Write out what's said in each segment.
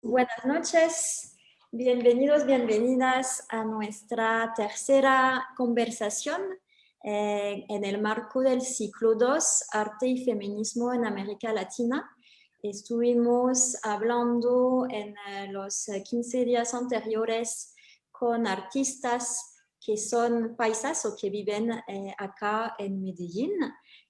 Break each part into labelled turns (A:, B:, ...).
A: Buenas noches, bienvenidos, bienvenidas a nuestra tercera conversación en el marco del ciclo 2, Arte y Feminismo en América Latina. Estuvimos hablando en los 15 días anteriores con artistas que son paisas o que viven acá en Medellín.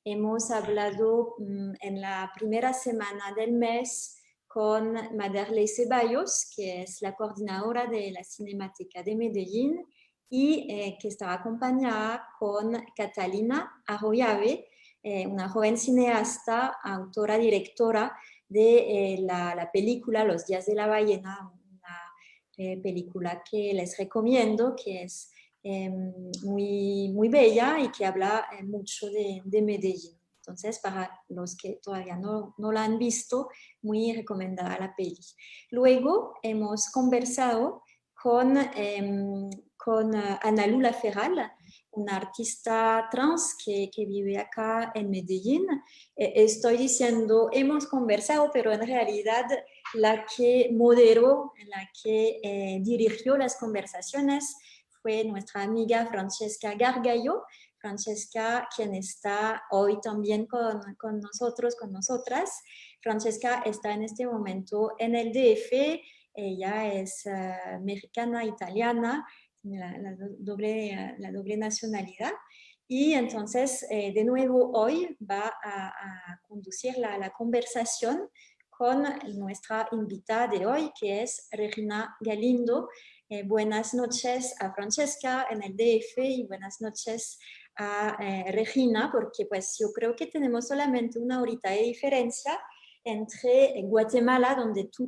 A: Hemos hablado en la primera semana del mes con Maderley Ceballos, que es la coordinadora de la Cinemateca de Medellín y que estaba acompañada con Catalina Arroyave, una joven cineasta, autora, directora de la película Los Días de la Ballena, una película que les recomiendo, que es muy bella y que habla mucho de Medellín. Entonces, para los que todavía no la han visto, muy recomendada la peli. Luego hemos conversado con Ana Lula Feral, una artista trans que vive acá en Medellín. Estoy diciendo hemos conversado, pero en realidad la que moderó, la que dirigió las conversaciones fue nuestra amiga Francesca Gargallo. Francesca, quien está hoy también con nosotros, con nosotras. Francesca está en este momento en el DF, ella es mexicana, italiana, tiene la doble nacionalidad. Y entonces, de nuevo, hoy va a conducir la conversación con nuestra invitada de hoy, que es Regina Galindo. Buenas noches a Francesca en el DF y buenas noches a Regina, porque pues yo creo que tenemos solamente una horita de diferencia entre Guatemala, donde tú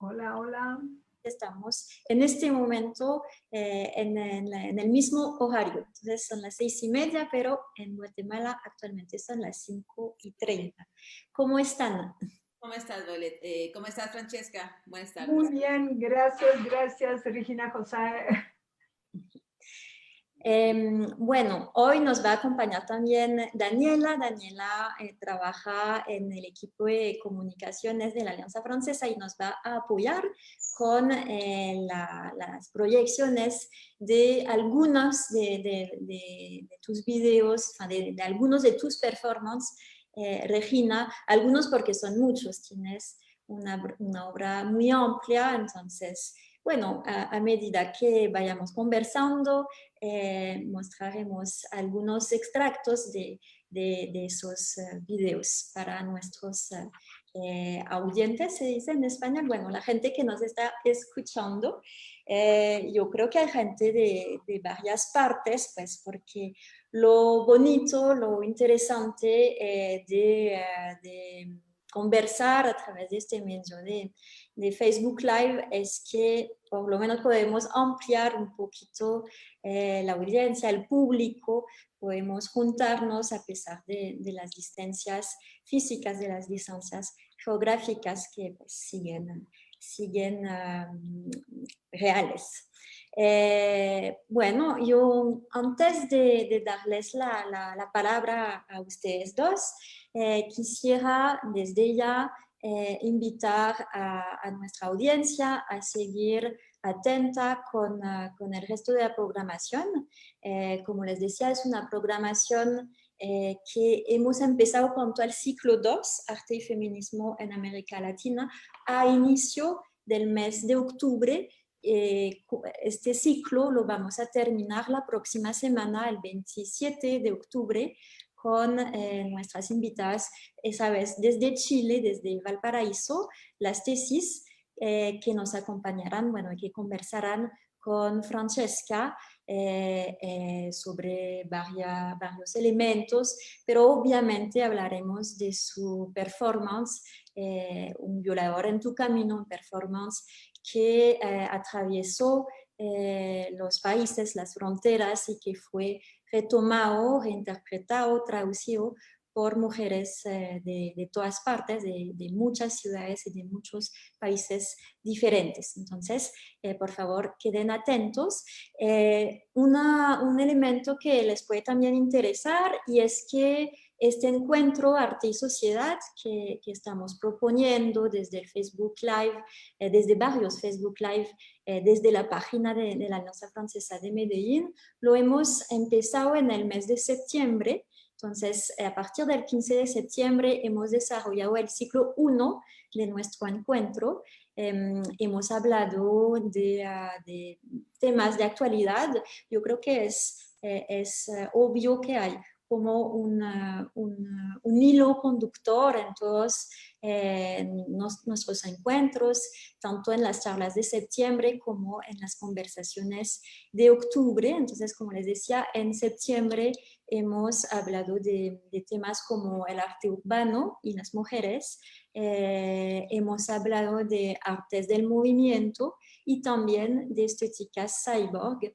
B: Hola, hola.
A: Estamos en este momento en el mismo horario. Entonces son las 6:30, pero en Guatemala actualmente son las 5:30. ¿Cómo están?
C: ¿Cómo estás, Violet? ¿Cómo estás, Francesca? Buenas tardes.
B: Muy bien, gracias, Regina José.
A: Bueno, hoy nos va a acompañar también Daniela. Daniela trabaja en el equipo de comunicaciones de la Alianza Francesa y nos va a apoyar con las proyecciones de algunos de tus videos, de algunos de tus performances, Regina, algunos porque son muchos, tienes una obra muy amplia, entonces, bueno, a medida que vayamos conversando, mostraremos algunos extractos de esos videos para nuestros audientes, se dice en español, bueno, la gente que nos está escuchando. Yo creo que hay gente de varias partes, pues porque lo bonito, lo interesante de conversar a través de este medio de Facebook Live es que por lo menos podemos ampliar un poquito la audiencia, el público, podemos juntarnos a pesar de las distancias físicas, de las distancias geográficas que pues, siguen reales. Bueno, yo antes de darles la palabra a ustedes dos, quisiera desde ya invitar a nuestra audiencia a seguir atenta con el resto de la programación. Como les decía, es una programación que hemos empezado con todo el ciclo 2, Arte y Feminismo en América Latina, a inicio del mes de octubre. Este ciclo lo vamos a terminar la próxima semana, el 27 de octubre, con nuestras invitadas, esa vez desde Chile, desde Valparaíso, las tesis que nos acompañarán, bueno, que conversarán con Francesca sobre varios elementos, pero obviamente hablaremos de su performance, Un violador en tu camino, un performance que atravesó los países, las fronteras y que fue retomado, reinterpretado, traducido por mujeres de todas partes, de muchas ciudades y de muchos países diferentes. Entonces, por favor, queden atentos. Un elemento que les puede también interesar y es que este encuentro Arte y Sociedad que estamos proponiendo desde el Facebook Live, desde varios Facebook Live, desde la página de la Alianza Francesa de Medellín. Lo hemos empezado en el mes de septiembre. Entonces, a partir del 15 de septiembre hemos desarrollado el ciclo 1 de nuestro encuentro. Hemos hablado de temas de actualidad. Yo creo que es obvio que hay como un hilo conductor en todos nuestros encuentros, tanto en las charlas de septiembre como en las conversaciones de octubre. Entonces, como les decía, en septiembre hemos hablado de temas como el arte urbano y las mujeres. Hemos hablado de artes del movimiento y también de estéticas cyborg.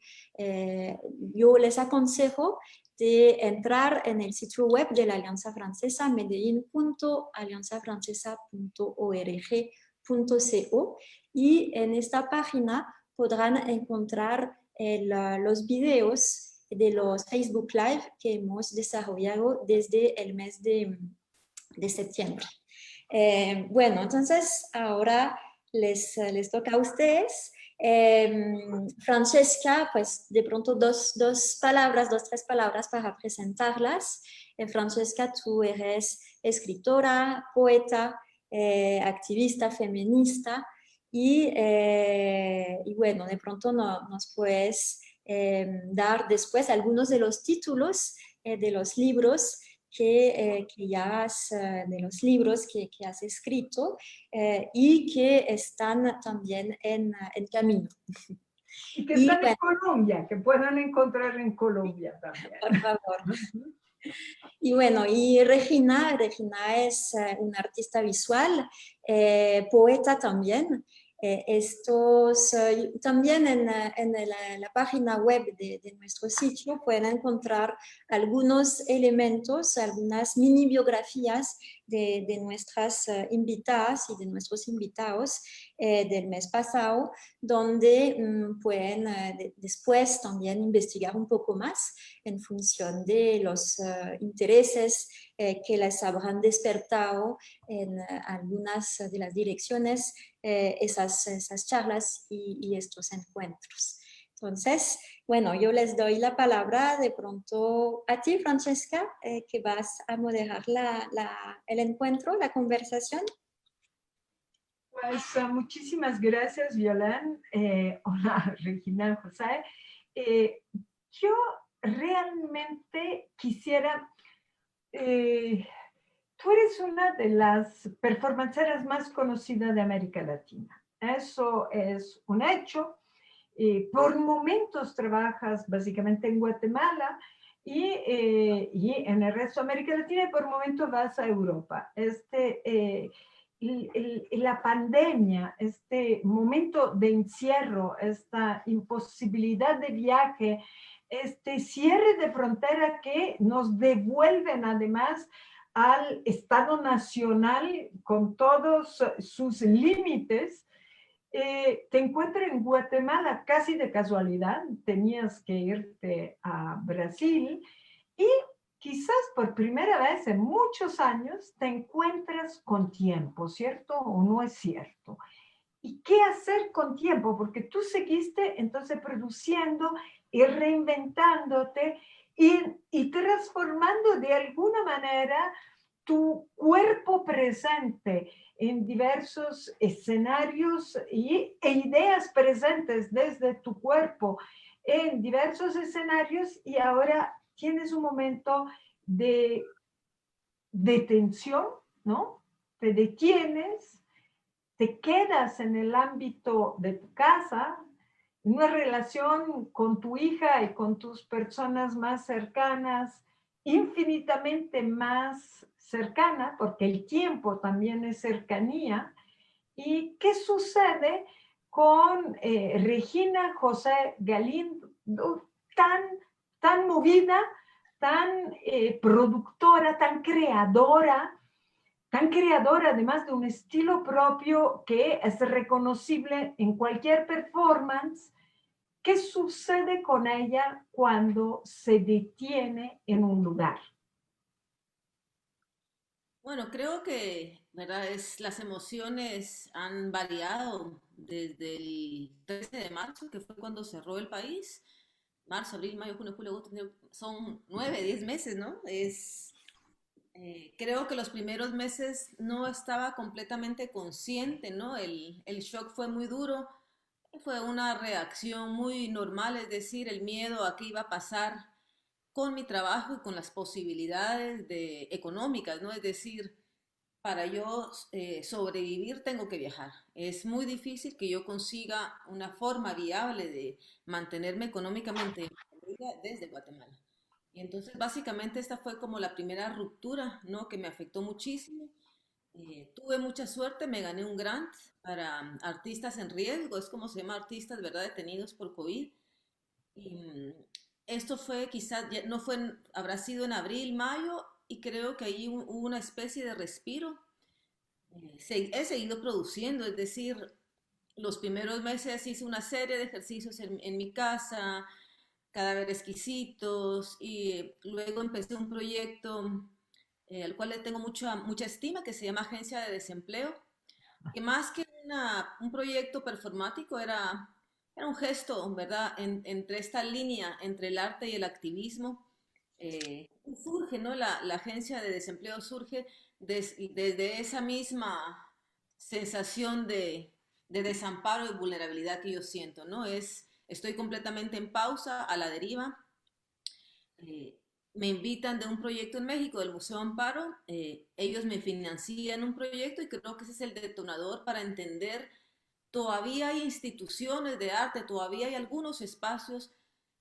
A: Yo les aconsejo de entrar en el sitio web de la Alianza Francesa, medellin.alianzafrancesa.org.co, y en esta página podrán encontrar los videos de los Facebook Live que hemos desarrollado desde el mes de septiembre. Bueno, entonces ahora les toca a ustedes. Francesca, pues de pronto tres palabras para presentarlas. Francesca, tú eres escritora, poeta, activista feminista y bueno, de pronto nos puedes dar después algunos de los títulos de los libros que de los libros que has escrito y que están también en camino.
B: Y que están en Colombia, que puedan encontrar en Colombia también.
A: Por favor. Y bueno, y Regina es una artista visual, poeta también. También en la página web de nuestro sitio pueden encontrar algunos elementos, algunas mini biografías de nuestras invitadas y de nuestros invitados del mes pasado, donde pueden después también investigar un poco más en función de los intereses que les habrán despertado en algunas de las direcciones esas charlas y estos encuentros. Entonces, bueno, yo les doy la palabra de pronto a ti, Francesca, que vas a moderar el encuentro, la conversación.
B: Pues muchísimas gracias, Violán. Hola, Regina, José. Yo realmente quisiera... tú eres una de las performanceras más conocidas de América Latina. Eso es un hecho. Por momentos trabajas básicamente en Guatemala y en el resto de América Latina, y por momentos vas a Europa. La pandemia, este momento de encierro, esta imposibilidad de viaje, este cierre de frontera que nos devuelven además al Estado Nacional con todos sus límites. Te encuentras en Guatemala casi de casualidad, tenías que irte a Brasil y quizás por primera vez en muchos años te encuentras con tiempo, ¿cierto o no es cierto? ¿Y qué hacer con tiempo? Porque tú seguiste entonces produciendo y reinventándote y transformando de alguna manera tu cuerpo presente en diversos escenarios e ideas presentes desde tu cuerpo en diversos escenarios, y ahora tienes un momento de detención, ¿no? Te detienes, te quedas en el ámbito de tu casa, en una relación con tu hija y con tus personas más cercanas, infinitamente más cercana, porque el tiempo también es cercanía. ¿Y qué sucede con Regina José Galindo, tan movida, tan productora, tan creadora además de un estilo propio que es reconocible en cualquier performance? ¿Qué sucede con ella cuando se detiene en un lugar?
C: Bueno, creo que, ¿verdad? Las emociones han variado desde el 13 de marzo, que fue cuando cerró el país. Marzo, abril, mayo, junio, julio, agosto, son 9, 10 meses, ¿no? Creo que los primeros meses no estaba completamente consciente, ¿no? El shock fue muy duro, fue una reacción muy normal, es decir, el miedo a qué iba a pasar con mi trabajo y con las posibilidades económicas, ¿no? Es decir, para yo sobrevivir tengo que viajar. Es muy difícil que yo consiga una forma viable de mantenerme económicamente en Colombia desde Guatemala. Y entonces básicamente esta fue como la primera ruptura, ¿no? Que me afectó muchísimo. Tuve mucha suerte, me gané un grant para artistas en riesgo, es como se llama artistas, ¿verdad? Detenidos por COVID. Y esto fue quizás, no fue, habrá sido en abril, mayo, y creo que ahí hubo una especie de respiro. He seguido produciendo, es decir, los primeros meses hice una serie de ejercicios en mi casa, cadáveres exquisitos, y luego empecé un proyecto al cual le tengo mucha estima, que se llama Agencia de Desempleo, que más que un proyecto performático era un gesto, ¿verdad? Entre esta línea entre el arte y el activismo. Surge, ¿no? La agencia de desempleo surge desde esa misma sensación de desamparo y vulnerabilidad que yo siento, ¿no? Estoy completamente en pausa, a la deriva. eh, Me invitan de un proyecto en México, del Museo Amparo. Ellos me financian un proyecto y creo que ese es el detonador para entender, todavía hay instituciones de arte, todavía hay algunos espacios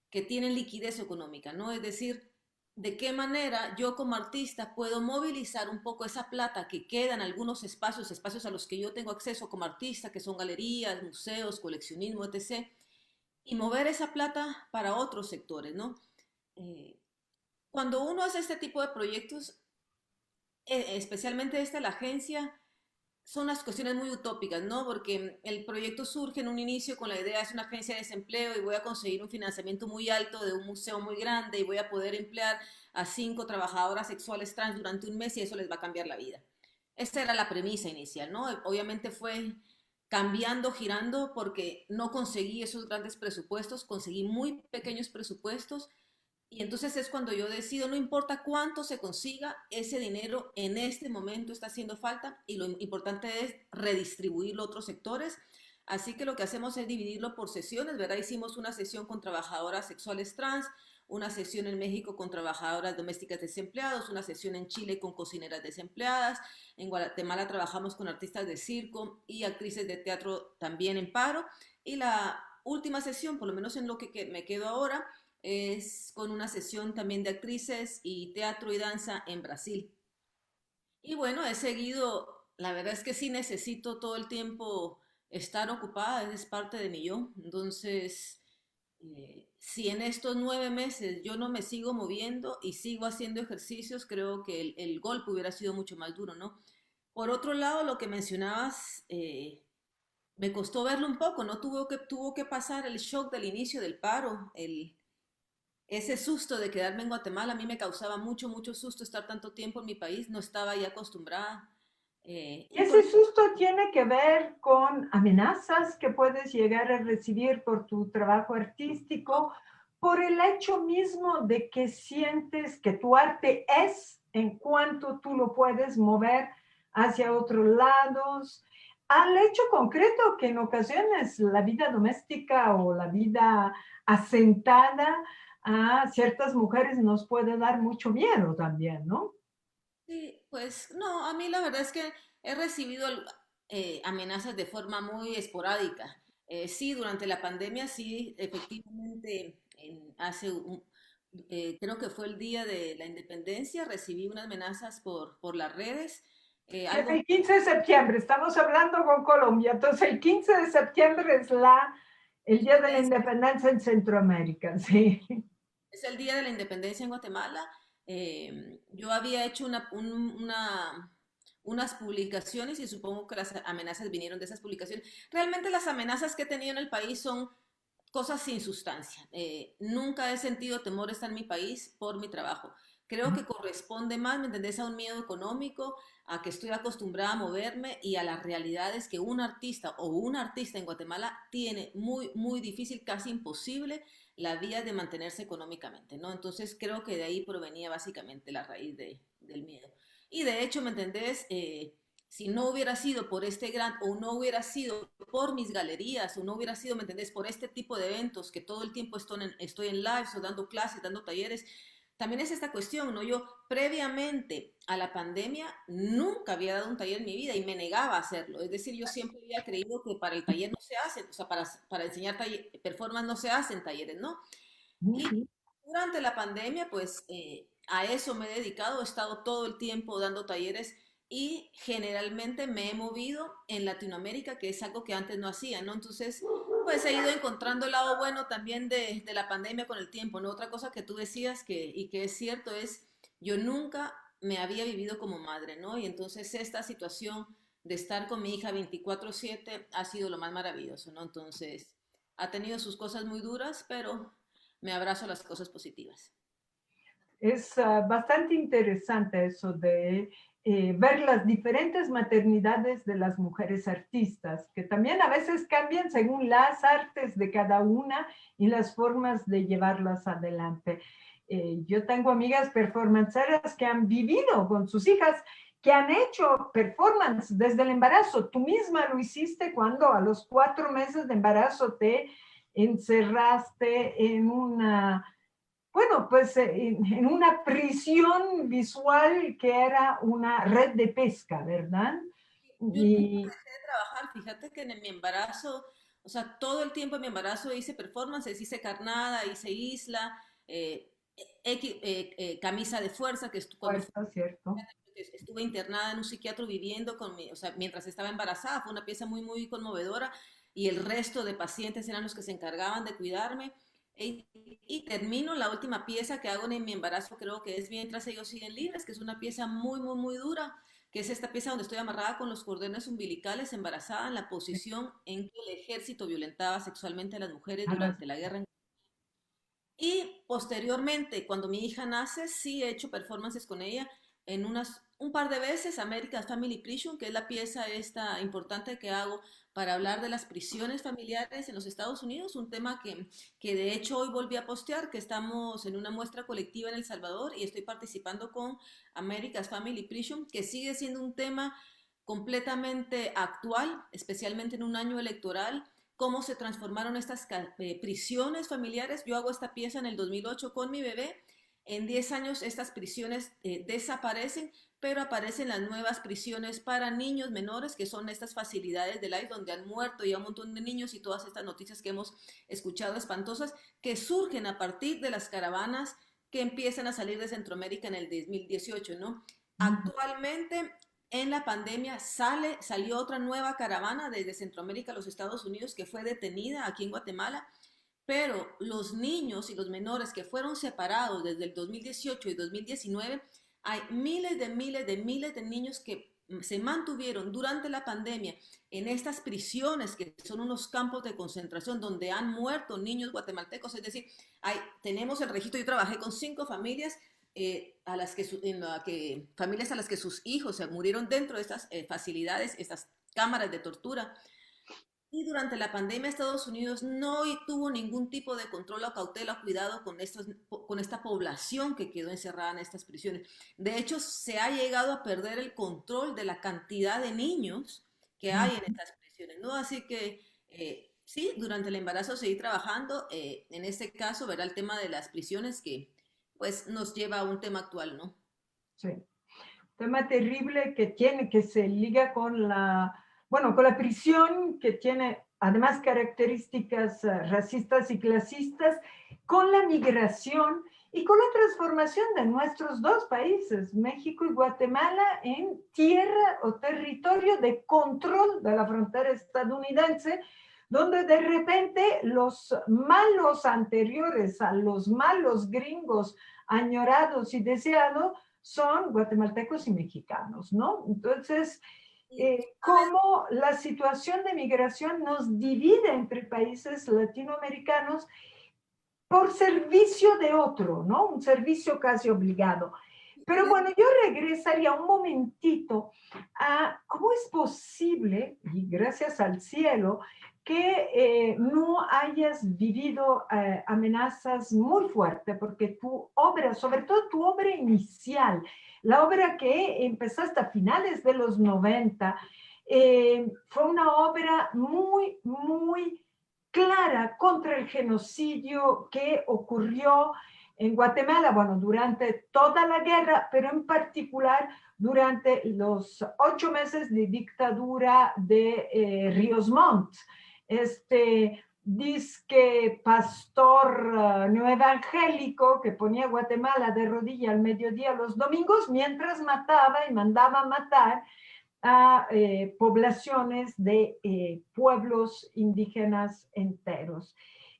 C: que tienen liquidez económica, ¿no? Es decir, de qué manera yo como artista puedo movilizar un poco esa plata que queda en algunos espacios, espacios a los que yo tengo acceso como artista, que son galerías, museos, coleccionismo, etc., y mover esa plata para otros sectores, ¿no? Eh, Cuando uno hace este tipo de proyectos, especialmente la agencia, son las cuestiones muy utópicas, ¿no? Porque el proyecto surge en un inicio con la idea, es una agencia de desempleo y voy a conseguir un financiamiento muy alto de un museo muy grande y voy a poder emplear a 5 trabajadoras sexuales trans durante un mes y eso les va a cambiar la vida. Esta era la premisa inicial, ¿no? Obviamente fue cambiando, girando, porque no conseguí esos grandes presupuestos, conseguí muy pequeños presupuestos y entonces es cuando yo decido, no importa cuánto se consiga, ese dinero en este momento está haciendo falta y lo importante es redistribuirlo a otros sectores. Así que lo que hacemos es dividirlo por sesiones, ¿verdad? Hicimos una sesión con trabajadoras sexuales trans, una sesión en México con trabajadoras domésticas desempleadas, una sesión en Chile con cocineras desempleadas, en Guatemala trabajamos con artistas de circo y actrices de teatro también en paro. Y la última sesión, por lo menos en lo que me quedo ahora, es con una sesión también de actrices y teatro y danza en Brasil. Y bueno, he seguido, la verdad es que sí necesito todo el tiempo estar ocupada, es parte de mi yo. Entonces, si en estos 9 meses yo no me sigo moviendo y sigo haciendo ejercicios, creo que el golpe hubiera sido mucho más duro, ¿no? Por otro lado, lo que mencionabas, me costó verlo un poco, ¿no? Tuvo que pasar el shock del inicio del paro, ese susto de quedarme en Guatemala. A mí me causaba mucho, mucho susto estar tanto tiempo en mi país, no estaba ya acostumbrada.
B: Y ese susto tiene que ver con amenazas que puedes llegar a recibir por tu trabajo artístico, por el hecho mismo de que sientes que tu arte es en cuanto tú lo puedes mover hacia otros lados, al hecho concreto que en ocasiones la vida doméstica o la vida asentada a ciertas mujeres nos puede dar mucho miedo también, ¿no?
C: Sí, pues no, a mí la verdad es que he recibido amenazas de forma muy esporádica. Sí, durante la pandemia, sí, efectivamente, creo que fue el día de la independencia, recibí unas amenazas por las redes.
B: Que es
C: Algo
B: el 15 de septiembre, estamos hablando con Colombia, entonces el 15 de septiembre es el Día de la Independencia en Centroamérica, sí.
C: Es el día de la independencia en Guatemala. Yo había hecho unas publicaciones y supongo que las amenazas vinieron de esas publicaciones. Realmente las amenazas que he tenido en el país son cosas sin sustancia. Nunca he sentido temor de estar en mi país por mi trabajo. creo que corresponde más, ¿me entendés? A un miedo económico, a que estoy acostumbrada a moverme y a las realidades que un artista o una artista en Guatemala tiene muy, muy difícil, casi imposible, la vía de mantenerse económicamente, ¿no? Entonces creo que de ahí provenía básicamente la raíz del miedo. Y de hecho, ¿me entendés? Si no hubiera sido por este gran, o no hubiera sido por mis galerías, o no hubiera sido, ¿me entendés? Por este tipo de eventos que todo el tiempo estoy en lives o dando clases, dando talleres, también es esta cuestión, ¿no? Yo previamente a la pandemia nunca había dado un taller en mi vida y me negaba a hacerlo. Es decir, yo siempre había creído que para el taller no se hacen, o sea, para enseñar performance no se hacen talleres, ¿no? Y
B: Ujú.
C: durante la pandemia, pues a eso me he dedicado, he estado todo el tiempo dando talleres y generalmente me he movido en Latinoamérica, que es algo que antes no hacía, ¿no? Entonces, pues he ido encontrando el lado bueno también de la pandemia con el tiempo, ¿no? Otra cosa que tú decías y que es cierto es, yo nunca me había vivido como madre, ¿no? Y entonces esta situación de estar con mi hija 24/7 ha sido lo más maravilloso, ¿no? Entonces, ha tenido sus cosas muy duras, pero me abrazo a las cosas positivas.
B: Es bastante interesante eso de ver las diferentes maternidades de las mujeres artistas, que también a veces cambian según las artes de cada una y las formas de llevarlas adelante. Yo tengo amigas performanceras que han vivido con sus hijas, que han hecho performance desde el embarazo. Tú misma lo hiciste cuando a los 4 meses de embarazo te encerraste en una, bueno, pues en una prisión visual que era una red de pesca, ¿verdad?
C: Yo nunca
B: Y
C: dejé de trabajar, fíjate que en mi embarazo, o sea, todo el tiempo en mi embarazo hice performances, hice carnada, hice isla, camisa de fuerza, cuando
B: fuerza, ¿cierto?
C: estuve internada en un psiquiatra viviendo o sea, mientras estaba embarazada, fue una pieza muy, muy conmovedora y el resto de pacientes eran los que se encargaban de cuidarme. Y termino la última pieza que hago en mi embarazo, creo que es Mientras ellos siguen libres, que es una pieza muy, muy, muy dura, que es esta pieza donde estoy amarrada con los cordones umbilicales, embarazada, en la posición en que el ejército violentaba sexualmente a las mujeres durante la guerra. Y posteriormente, cuando mi hija nace, sí he hecho performances con ella en un par de veces, American Family Prison, que es la pieza esta importante que hago para hablar de las prisiones familiares en los Estados Unidos, un tema que de hecho hoy volví a postear, que estamos en una muestra colectiva en El Salvador y estoy participando con America's Family Prison, que sigue siendo un tema completamente actual, especialmente en un año electoral, cómo se transformaron estas prisiones familiares. Yo hago esta pieza en el 2008 con mi bebé. En 10 años estas prisiones desaparecen, pero aparecen las nuevas prisiones para niños menores, que son estas facilidades del ICE donde han muerto ya un montón de niños y todas estas noticias que hemos escuchado espantosas, que surgen a partir de las caravanas que empiezan a salir de Centroamérica en el 2018, ¿no? Actualmente en la pandemia salió otra nueva caravana desde Centroamérica a los Estados Unidos que fue detenida aquí en Guatemala, pero los niños y los menores que fueron separados desde el 2018 y 2019, hay miles de niños que se mantuvieron durante la pandemia en estas prisiones que son unos campos de concentración donde han muerto niños guatemaltecos. Es decir, tenemos el registro. Yo trabajé con 5 familias familias a las que sus hijos se murieron dentro de estas facilidades, estas cámaras de tortura. Y durante la pandemia Estados Unidos no tuvo ningún tipo de control o cautela o cuidado con esta población que quedó encerrada en estas prisiones. De hecho, se ha llegado a perder el control de la cantidad de niños que hay en estas prisiones, ¿no? Así que sí, durante el embarazo seguí trabajando. En este caso, verá el tema de las prisiones que pues nos lleva a un tema actual, ¿no?
B: sí. Tema terrible que tiene, que se liga con la, bueno, con la prisión, que tiene además características racistas y clasistas, con la migración y con la transformación de nuestros dos países, México y Guatemala, en tierra o territorio de control de la frontera estadounidense, donde de repente los malos anteriores a los malos gringos añorados y deseados son guatemaltecos y mexicanos, ¿no? Entonces, cómo la situación de migración nos divide entre países latinoamericanos por servicio de otro, ¿no? Un servicio casi obligado. Pero bueno, yo regresaría un momentito a cómo es posible, y gracias al cielo, que no hayas vivido amenazas muy fuertes, porque tu obra, sobre todo tu obra inicial, la obra que empezaste a finales de los 90, fue una obra muy, muy clara contra el genocidio que ocurrió en Guatemala, bueno, durante toda la guerra, pero en particular durante los 8 meses de dictadura de Ríos Montt. Disque pastor neoevangélico que ponía Guatemala de rodilla al mediodía los domingos mientras mataba y mandaba matar a poblaciones de pueblos indígenas enteros.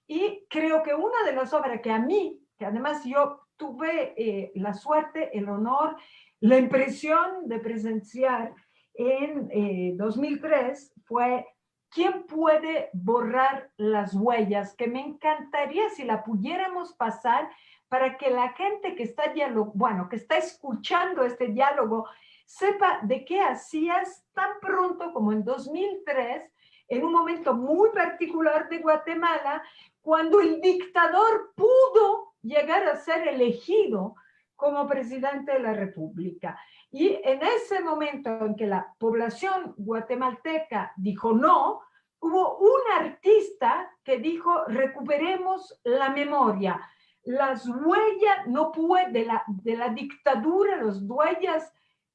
B: Y creo que una de las obras que a mí, que además yo tuve la suerte, el honor, la impresión de presenciar en 2003 fue ¿Quién puede borrar las huellas? Que me encantaría si la pudiéramos pasar para que la gente que está que está escuchando este diálogo sepa de qué hacías tan pronto como en 2003, en un momento muy particular de Guatemala, cuando el dictador pudo llegar a ser elegido como presidente de la República. Y en ese momento en que la población guatemalteca dijo no, hubo un artista que dijo recuperemos la memoria. Las huellas no puede, de la dictadura, las huellas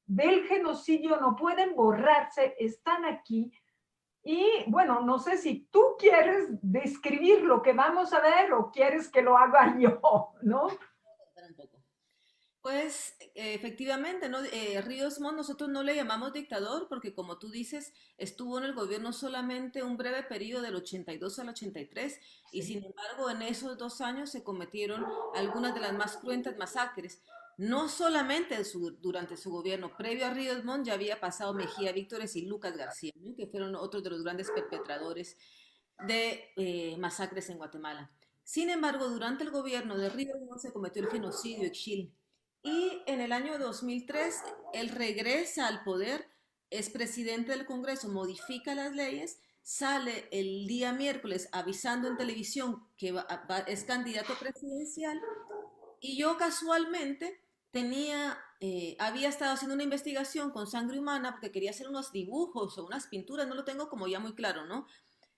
B: del genocidio no pueden borrarse, están aquí. Y bueno, no sé si tú quieres describir lo que vamos a ver o quieres que lo haga yo, ¿no?
C: Pues efectivamente, ¿no? Ríos Montt nosotros no le llamamos dictador porque como tú dices, estuvo en el gobierno solamente un breve periodo del 82 al 83 y
B: Sí.
C: sin embargo en esos 2 años se cometieron algunas de las más cruentas masacres. No solamente durante su gobierno, previo a Ríos Montt ya había pasado Mejía Víctores y Lucas García, ¿no? Que fueron otros de los grandes perpetradores de masacres en Guatemala. Sin embargo, durante el gobierno de Ríos Montt se cometió el genocidio Ixchil y en el año 2003 él regresa al poder, es presidente del Congreso, modifica las leyes, sale el día miércoles avisando en televisión que es candidato presidencial y yo casualmente había estado haciendo una investigación con sangre humana porque quería hacer unos dibujos o unas pinturas, no lo tengo como ya muy claro, ¿no?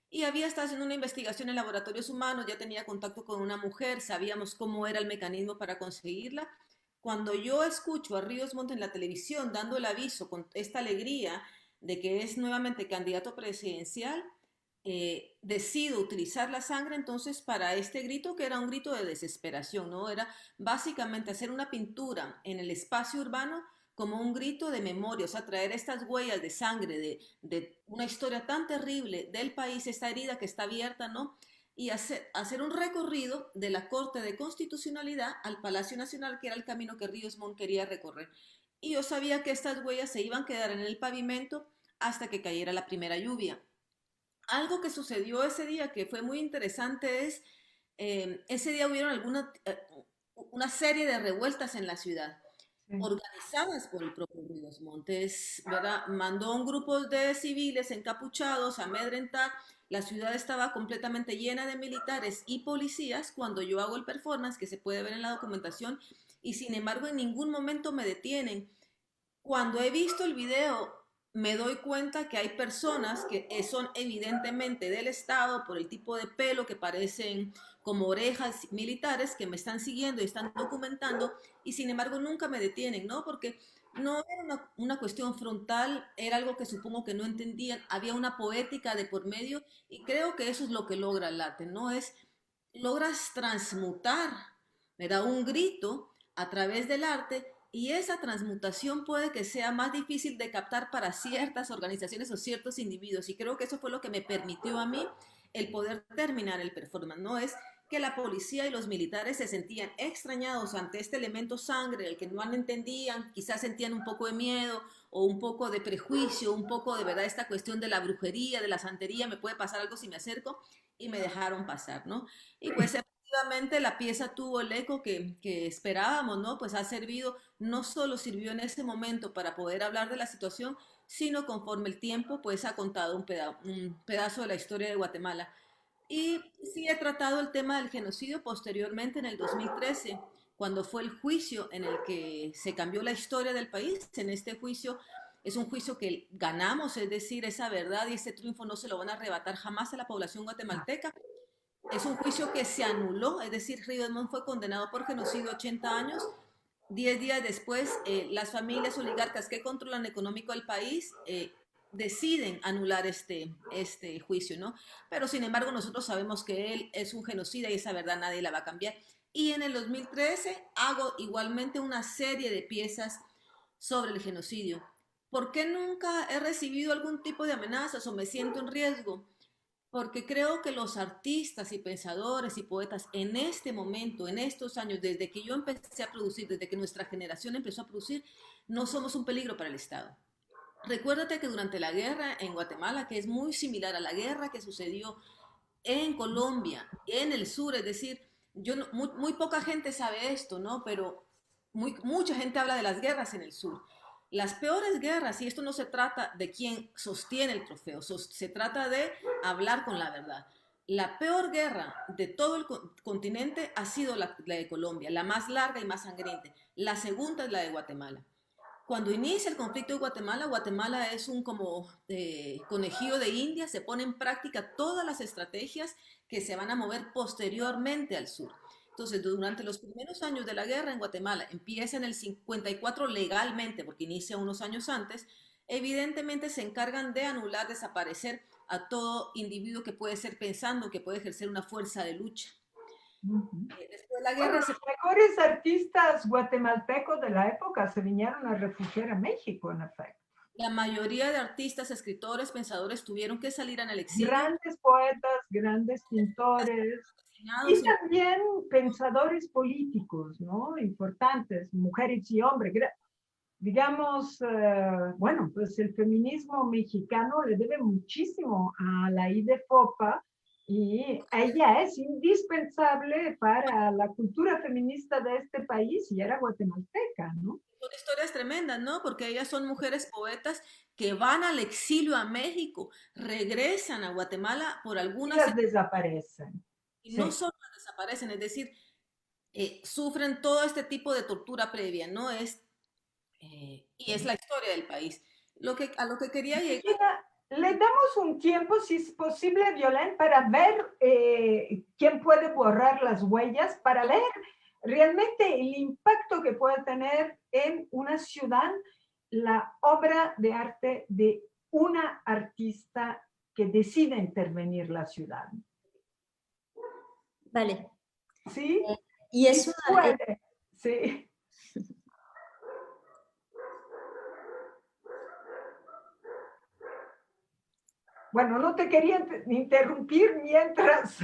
C: Y había estado haciendo una investigación en laboratorios humanos, ya tenía contacto con una mujer, sabíamos cómo era el mecanismo para conseguirla. Cuando yo escucho a Ríos Montt en la televisión dando el aviso con esta alegría de que es nuevamente candidato presidencial, decido utilizar la sangre entonces para este grito que era un grito de desesperación, ¿no? Era básicamente hacer una pintura en el espacio urbano como un grito de memoria, o sea, traer estas huellas de sangre, de una historia tan terrible del país, esta herida que está abierta, ¿no? Y hacer un recorrido de la Corte de Constitucionalidad al Palacio Nacional, que era el camino que Ríos Montt quería recorrer. Y yo sabía que estas huellas se iban a quedar en el pavimento hasta que cayera la primera lluvia. Algo que sucedió ese día que fue muy interesante es, ese día hubieron una serie de revueltas en la ciudad
B: Sí.
C: organizadas por el propio Ríos Montes, ¿verdad? Mandó un grupo de civiles encapuchados a amedrentar. La ciudad estaba completamente llena de militares y policías cuando yo hago el performance, que se puede ver en la documentación, y sin embargo en ningún momento me detienen. Cuando he visto el video, me doy cuenta que hay personas que son evidentemente del Estado por el tipo de pelo que parecen como orejas militares que me están siguiendo y están documentando y sin embargo nunca me detienen, ¿no? Porque no era una cuestión frontal, era algo que supongo que no entendían, había una poética de por medio y creo que eso es lo que logra el arte, ¿no? Logras transmutar, ¿verdad? Un grito a través del arte y esa transmutación puede que sea más difícil de captar para ciertas organizaciones o ciertos individuos. Y creo que eso fue lo que me permitió a mí el poder terminar el performance. No es que la policía y los militares se sentían extrañados ante este elemento sangre, del que no entendían, quizás sentían un poco de miedo o un poco de prejuicio, un poco de verdad esta cuestión de la brujería, de la santería, me puede pasar algo si me acerco y me dejaron pasar, ¿no? Y pues Efectivamente, la pieza tuvo el eco que esperábamos, ¿no? Pues ha servido, no solo sirvió en ese momento para poder hablar de la situación, sino conforme el tiempo, pues ha contado un pedazo de la historia de Guatemala. Y sí he tratado el tema del genocidio posteriormente en el 2013, cuando fue el juicio en el que se cambió la historia del país. En este juicio es un juicio que ganamos, es decir, esa verdad y ese triunfo no se lo van a arrebatar jamás a la población guatemalteca. Es un juicio que se anuló, es decir, Río Edmond fue condenado por genocidio a 80 años. 10 días después, las familias oligarcas que controlan económico el país deciden anular este juicio, ¿no? Pero sin embargo, nosotros sabemos que él es un genocida y esa verdad nadie la va a cambiar. Y en el 2013 hago igualmente una serie de piezas sobre el genocidio. ¿Por qué nunca he recibido algún tipo de amenazas o me siento en riesgo? Porque creo que los artistas y pensadores y poetas en este momento, en estos años, desde que yo empecé a producir, desde que nuestra generación empezó a producir, no somos un peligro para el Estado. Recuérdate que durante la guerra en Guatemala, que es muy similar a la guerra que sucedió en Colombia, en el sur, es decir, muy poca gente sabe esto, ¿no? Pero mucha gente habla de las guerras en el sur. Las peores guerras, y esto no se trata de quién sostiene el trofeo, se trata de hablar con la verdad. La peor guerra de todo el continente ha sido la de Colombia, la más larga y más sangrienta. La segunda es la de Guatemala. Cuando inicia el conflicto de Guatemala, Guatemala es un como conejillo de India, se pone en práctica todas las estrategias que se van a mover posteriormente al sur. Entonces, durante los primeros años de la guerra en Guatemala, empieza en el 54 legalmente, porque inicia unos años antes, evidentemente se encargan de anular, desaparecer a todo individuo que puede ser pensando, que puede ejercer una fuerza de lucha.
B: Después de la guerra, los mejores artistas guatemaltecos de la época se vinieron a refugiar a México, en efecto.
C: La mayoría de artistas, escritores, pensadores tuvieron que salir en el exilio.
B: Grandes poetas, grandes pintores y también pensadores políticos, ¿no? Importantes, mujeres y hombres. Digamos, bueno, pues el feminismo mexicano le debe muchísimo a la IDEFOPA y ella es indispensable para la cultura feminista de este país y era guatemalteca, ¿no?
C: Son historias tremendas, ¿no? Porque ellas son mujeres poetas que van al exilio a México, regresan a Guatemala por algunas...
B: Y las desaparecen.
C: Y no solo las desaparecen, es decir, sufren todo este tipo de tortura previa, ¿no? Y es la historia del país. A lo que quería llegar...
B: Le damos un tiempo, si es posible, Violén, para ver quién puede borrar las huellas, para ver realmente el impacto que puede tener en una ciudad la obra de arte de una artista que decide intervenir la ciudad.
A: Vale.
B: ¿Sí?
A: Y eso
B: puede. Sí. Bueno, no te quería interrumpir mientras...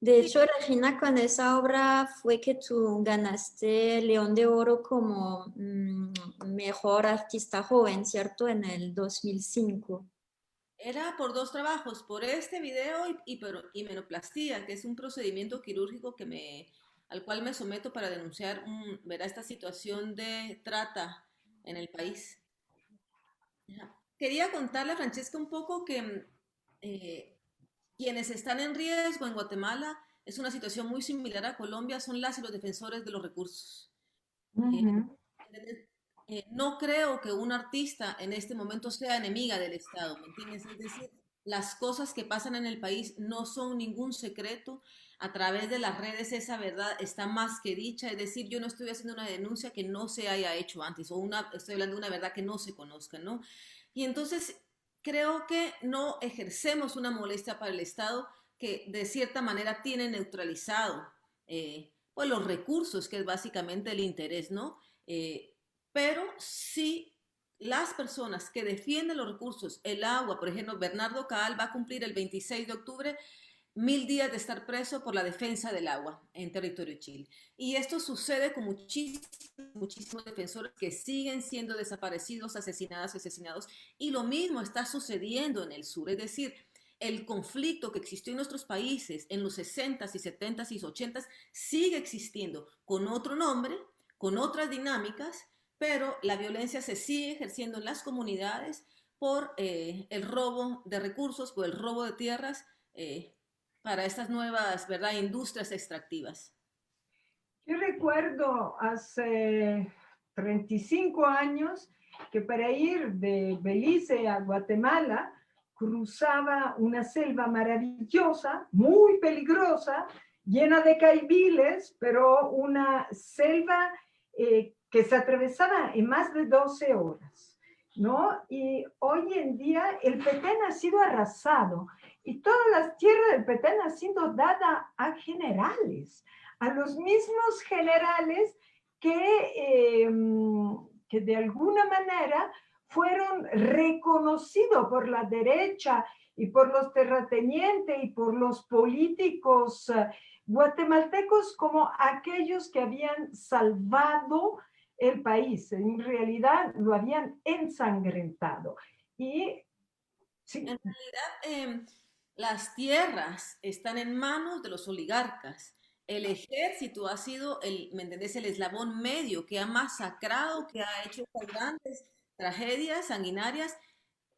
A: De hecho, Regina, con esa obra fue que tú ganaste León de Oro como mejor artista joven, ¿cierto? En el 2005.
C: Era por dos trabajos, por este video y menoplastía, que es un procedimiento quirúrgico al cual me someto para denunciar esta situación de trata en el país. Ajá. Quería contarle a Francesca un poco que eh, quienes están en riesgo en Guatemala es una situación muy similar a Colombia, son las y los defensores de los recursos. Eh,
B: Ujú.
C: no creo que un artista en este momento sea enemiga del Estado, ¿me entiendes? Es decir, las cosas que pasan en el país no son ningún secreto. A través de las redes esa verdad está más que dicha. Es decir, yo no estoy haciendo una denuncia que no se haya hecho antes o estoy hablando de una verdad que no se conozca, ¿no? Y entonces creo que no ejercemos una molestia para el Estado que de cierta manera tiene neutralizado pues los recursos, que es básicamente el interés, ¿no? Eh, pero si las personas que defienden los recursos, el agua, por ejemplo, Bernardo Caal va a cumplir el 26 de octubre 1000 días de estar preso por la defensa del agua en territorio de Chile. Y esto sucede con muchísimos defensores que siguen siendo desaparecidos, asesinados, y lo mismo está sucediendo en el sur. Es decir, el conflicto que existió en nuestros países en los 60s y 70s y 80s sigue existiendo con otro nombre, con otras dinámicas, pero la violencia se sigue ejerciendo en las comunidades por el robo de recursos, por el robo de tierras, para estas nuevas, ¿verdad?, industrias extractivas.
B: Yo recuerdo hace 35 años que para ir de Belice a Guatemala cruzaba una selva maravillosa, muy peligrosa, llena de caibiles, pero una selva que se atravesaba en más de 12 horas, ¿no? Y hoy en día el Petén ha sido arrasado y todas las tierras del Petén han sido dadas a generales, a los mismos generales que de alguna manera fueron reconocidos por la derecha y por los terratenientes y por los políticos guatemaltecos como aquellos que habían salvado el país. En realidad lo habían ensangrentado. Y sí.
C: En realidad, las tierras están en manos de los oligarcas. El ejército ha sido ¿me entendés?, el eslabón medio que ha masacrado, que ha hecho estas grandes tragedias sanguinarias,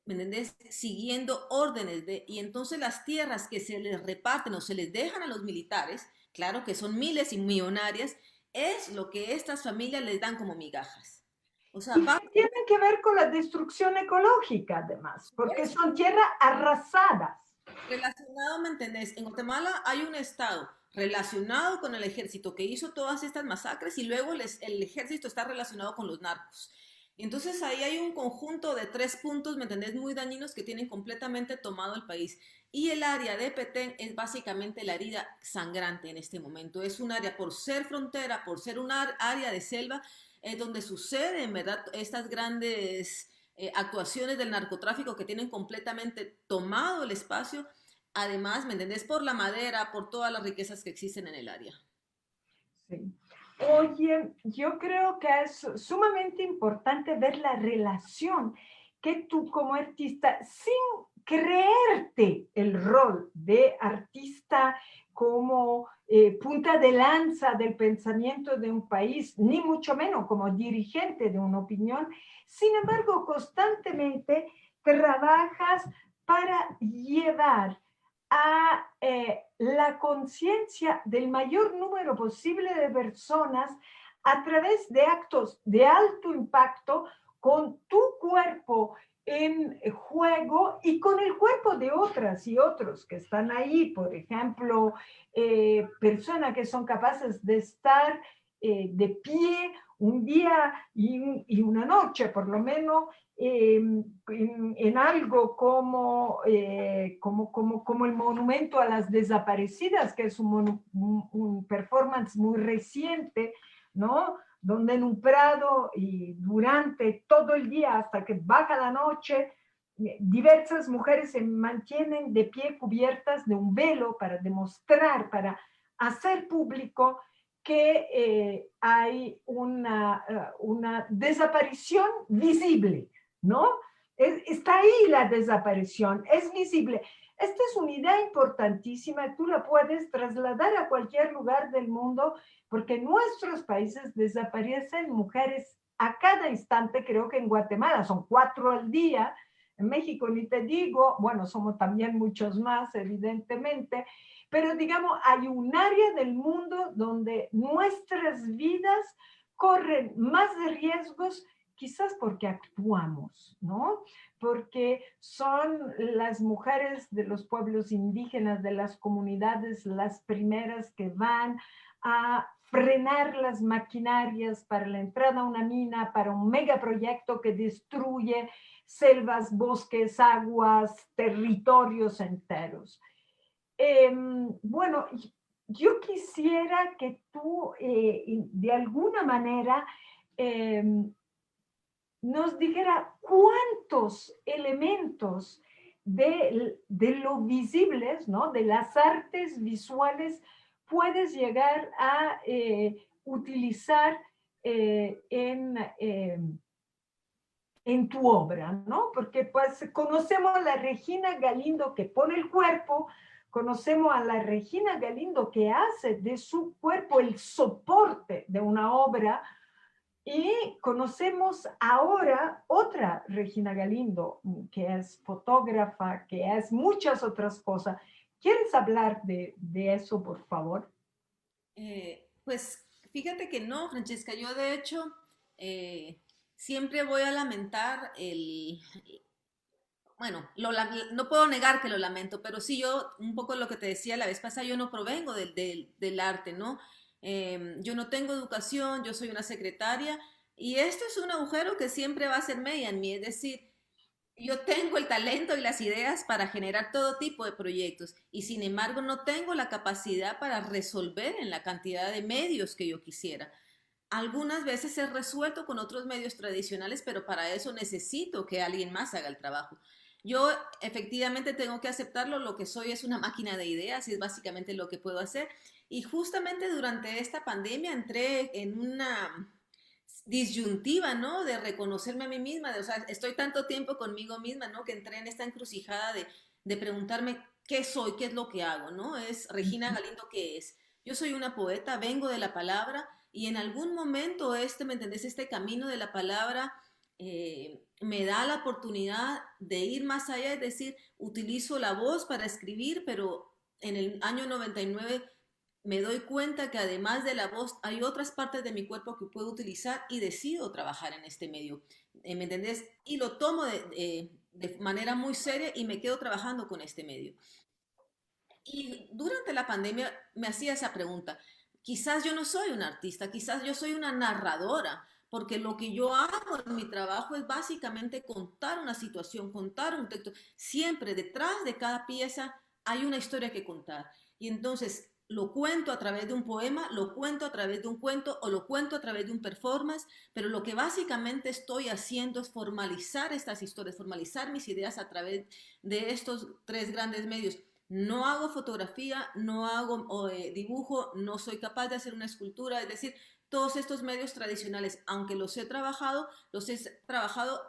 C: ¿me entendés?, siguiendo órdenes y entonces las tierras que se les reparten o se les dejan a los militares, claro que son miles y millonarias, es lo que estas familias les dan como migajas. O sea,
B: Y que tienen que ver con la destrucción ecológica, además, porque son tierras arrasadas.
C: relacionado, ¿me entendés? En Guatemala hay un estado relacionado con el ejército que hizo todas estas masacres y luego el ejército está relacionado con los narcos. Entonces ahí hay un conjunto de 3 puntos, ¿me entendés?, muy dañinos que tienen completamente tomado el país. Y el área de Petén es básicamente la herida sangrante en este momento. Es un área por ser frontera, por ser un área de selva, donde suceden, ¿verdad?, estas grandes actuaciones del narcotráfico que tienen completamente tomado el espacio. Además, ¿me entendés?, por la madera, por todas las riquezas que existen en el área.
B: Sí. Oye, yo creo que es sumamente importante ver la relación que tú como artista, sin creerte el rol de artista como punta de lanza del pensamiento de un país, ni mucho menos como dirigente de una opinión, sin embargo, constantemente trabajas para llevar a la conciencia del mayor número posible de personas a través de actos de alto impacto con tu cuerpo en juego y con el cuerpo de otras y otros que están ahí, por ejemplo, personas que son capaces de estar de pie un día y una noche, por lo menos, en algo como el Monumento a las Desaparecidas, que es un performance muy reciente, ¿no? Donde en un prado y durante todo el día hasta que baja la noche diversas mujeres se mantienen de pie cubiertas de un velo para demostrar, para hacer público que hay una desaparición visible, ¿no? Está ahí la desaparición, es visible. Esta es una idea importantísima, tú la puedes trasladar a cualquier lugar del mundo, porque en nuestros países desaparecen mujeres a cada instante. Creo que en Guatemala son 4 al día, en México ni te digo, bueno, somos también muchos más, evidentemente, pero digamos, hay un área del mundo donde nuestras vidas corren más riesgos, quizás porque actuamos, ¿no? Porque son las mujeres de los pueblos indígenas, de las comunidades, las primeras que van a frenar las maquinarias para la entrada a una mina, para un megaproyecto que destruye selvas, bosques, aguas, territorios enteros. Bueno, yo quisiera que tú de alguna manera nos dijera cuántos elementos de lo visibles, ¿no? De las artes visuales puedes llegar a utilizar en tu obra, ¿no? Porque pues conocemos a la Regina Galindo que pone el cuerpo, conocemos a la Regina Galindo que hace de su cuerpo el soporte de una obra, y conocemos ahora otra Regina Galindo, que es fotógrafa, que es muchas otras cosas. ¿Quieres hablar de eso, por favor?
C: Pues fíjate que no, Francesca, yo de hecho siempre voy a lamentar bueno, no puedo negar que lo lamento, pero sí yo, un poco lo que te decía la vez pasada, yo no provengo del arte, ¿no? Yo no tengo educación, yo soy una secretaria y esto es un agujero que siempre va a ser media en mí, es decir, yo tengo el talento y las ideas para generar todo tipo de proyectos y sin embargo no tengo la capacidad para resolver en la cantidad de medios que yo quisiera. Algunas veces es resuelto con otros medios tradicionales, pero para eso necesito que alguien más haga el trabajo. Yo efectivamente tengo que aceptarlo, lo que soy es una máquina de ideas y es básicamente lo que puedo hacer. Y justamente durante esta pandemia entré en una disyuntiva, ¿no? De reconocerme a mí misma, o sea, estoy tanto tiempo conmigo misma, ¿no? Que entré en esta encrucijada de preguntarme qué soy, qué es lo que hago, ¿no? Es Regina Galindo, ¿qué es? Yo soy una poeta, vengo de la palabra y en algún momento ¿me entendés? Este camino de la palabra me da la oportunidad de ir más allá, es decir, utilizo la voz para escribir, pero en el año 99 me doy cuenta que además de la voz hay otras partes de mi cuerpo que puedo utilizar y decido trabajar en este medio. ¿Me entendés? Y lo tomo de manera muy seria y me quedo trabajando con este medio. Y durante la pandemia me hacía esa pregunta. Quizás yo no soy una artista, quizás yo soy una narradora, porque lo que yo hago en mi trabajo es básicamente contar una situación, contar un texto. Siempre detrás de cada pieza hay una historia que contar. Y entonces lo cuento a través de un poema, lo cuento a través de un cuento o lo cuento a través de un performance, pero lo que básicamente estoy haciendo es formalizar estas historias, formalizar mis ideas a través de estos tres grandes medios. No hago fotografía, no hago dibujo, no soy capaz de hacer una escultura, es decir, todos estos medios tradicionales, aunque los he trabajado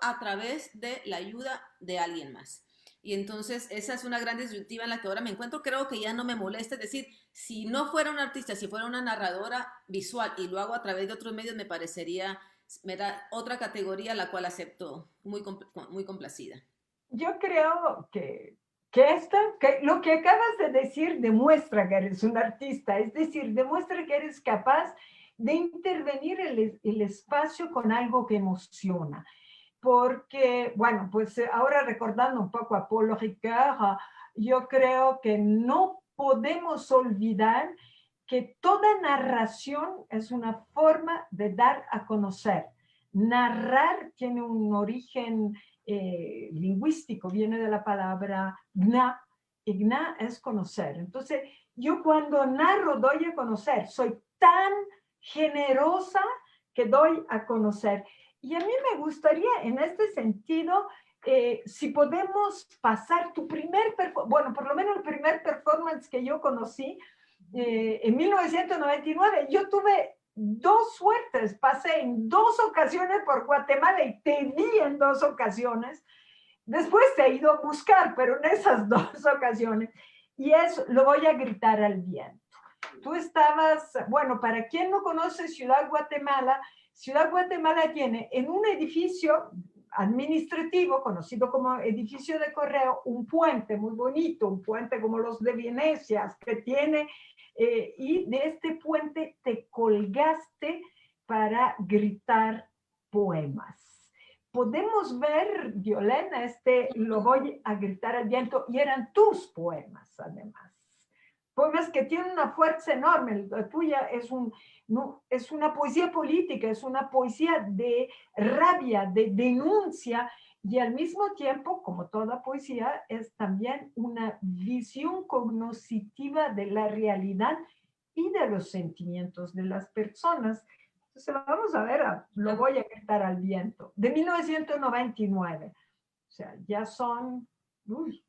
C: a través de la ayuda de alguien más. Y entonces esa es una gran disyuntiva en la que ahora me encuentro. Creo que ya no me molesta, es decir, si no fuera una artista, si fuera una narradora visual y lo hago a través de otros medios, me da otra categoría la cual acepto muy complacida.
B: Yo creo que lo que acabas de decir demuestra que eres un artista, es decir, demuestra que eres capaz de intervenir el espacio con algo que emociona. Porque, bueno, pues ahora recordando un poco a Paul Ricoeur, yo creo que no podemos olvidar que toda narración es una forma de dar a conocer. Narrar tiene un origen lingüístico, viene de la palabra gna, y gna es conocer. Entonces, yo cuando narro doy a conocer, soy tan generosa que doy a conocer. Y a mí me gustaría, en este sentido, si podemos pasar tu primer, bueno, por lo menos el primer performance que yo conocí en 1999, yo tuve dos suertes, pasé en dos ocasiones por Guatemala y te vi en dos ocasiones. Después te he ido a buscar, pero en esas dos ocasiones. Y eso lo voy a gritar al viento. Tú estabas, bueno, para quien no conoce Ciudad Guatemala tiene en un edificio administrativo, conocido como edificio de correo, un puente muy bonito, un puente como los de Venecia, que tiene, y de este puente te colgaste para gritar poemas. Podemos ver, Violena, lo voy a gritar al viento, y eran tus poemas, además. Poemas que tienen una fuerza enorme. La tuya es una poesía política, es una poesía de rabia, de denuncia, y al mismo tiempo, como toda poesía, es también una visión cognoscitiva de la realidad y de los sentimientos de las personas. Entonces, vamos a ver, lo voy a gritar al viento, de 1999. O sea, ya son... Uy.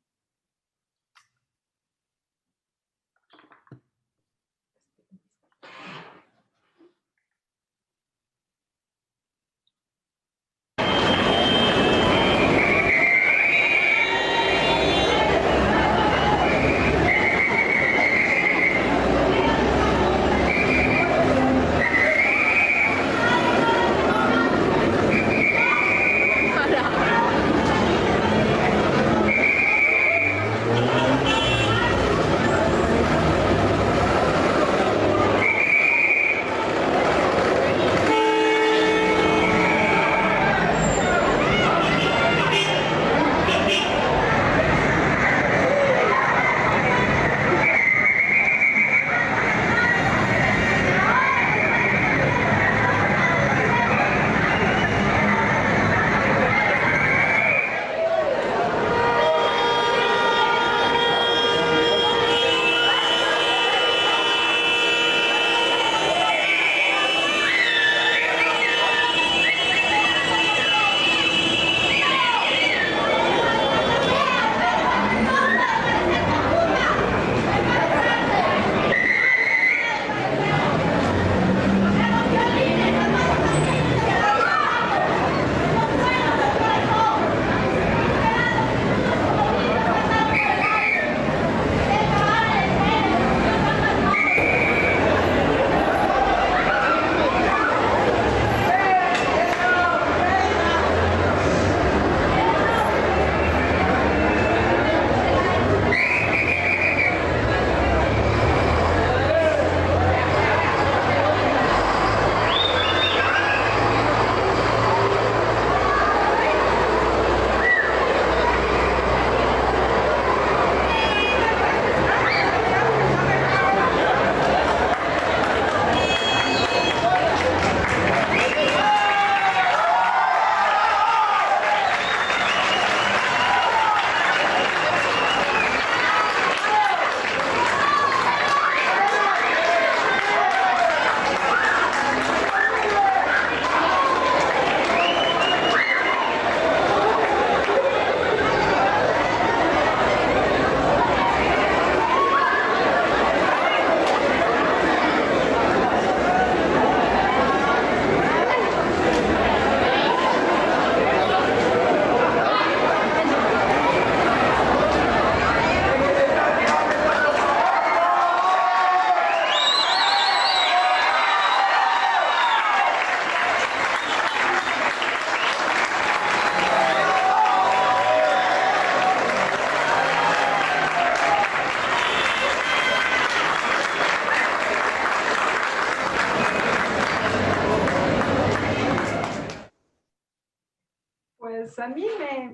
B: Pues a mí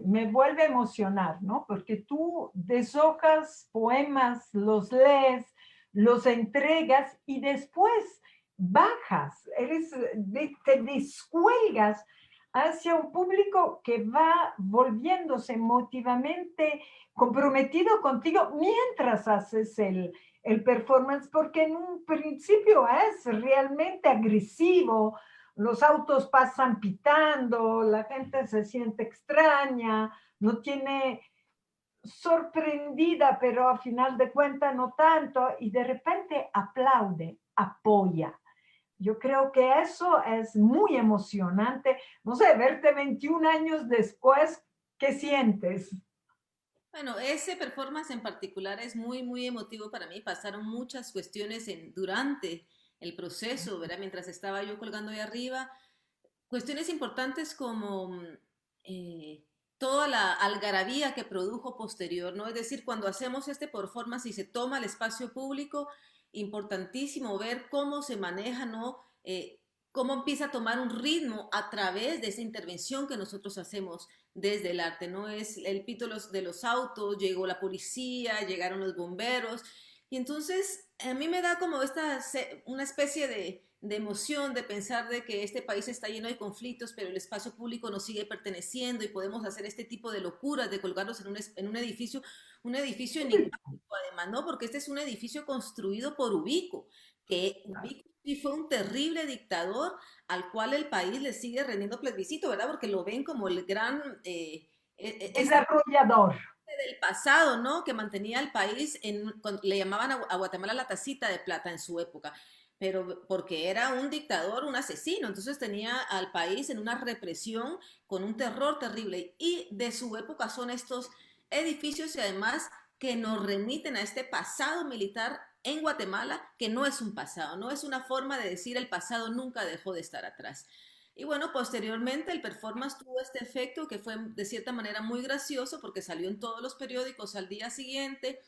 B: me vuelve a emocionar, ¿no? Porque tú deshojas poemas, los lees, los entregas y después bajas, te descuelgas hacia un público que va volviéndose emotivamente comprometido contigo mientras haces el performance, porque en un principio es realmente agresivo, los autos pasan pitando, la gente se siente extraña, no tiene sorprendida, pero a final de cuentas no tanto, y de repente aplaude, apoya. Yo creo que eso es muy emocionante. No sé, verte 21 años después, ¿qué sientes?
C: Bueno, ese performance en particular es muy, muy emotivo para mí. Pasaron muchas cuestiones durante el proceso, ¿verdad? Mientras estaba yo colgando ahí arriba, cuestiones importantes como eh, toda la algarabía que produjo posterior, ¿no? Es decir, cuando hacemos este performance y se toma el espacio público, importantísimo ver cómo se maneja, ¿no? Cómo empieza a tomar un ritmo a través de esa intervención que nosotros hacemos desde el arte, ¿no? Es el pito de los autos, llegó la policía, llegaron los bomberos, y entonces a mí me da como una especie de emoción de pensar de que este país está lleno de conflictos, pero el espacio público nos sigue perteneciendo y podemos hacer este tipo de locuras, de colgarnos en un edificio enigmático además, ¿no? Porque este es un edificio construido por Ubico, que Ubico sí fue un terrible dictador al cual el país le sigue rendiendo plebiscito, ¿verdad? Porque lo ven como el gran...
B: Desarrollador.
C: del pasado, ¿no? Que mantenía al país, le llamaban a Guatemala la tacita de plata en su época, pero porque era un dictador, un asesino, entonces tenía al país en una represión con un terror terrible. Y de su época son estos edificios y además que nos remiten a este pasado militar en Guatemala, que no es un pasado, no es una forma de decir el pasado nunca dejó de estar atrás. Y bueno, posteriormente el performance tuvo este efecto que fue de cierta manera muy gracioso porque salió en todos los periódicos al día siguiente.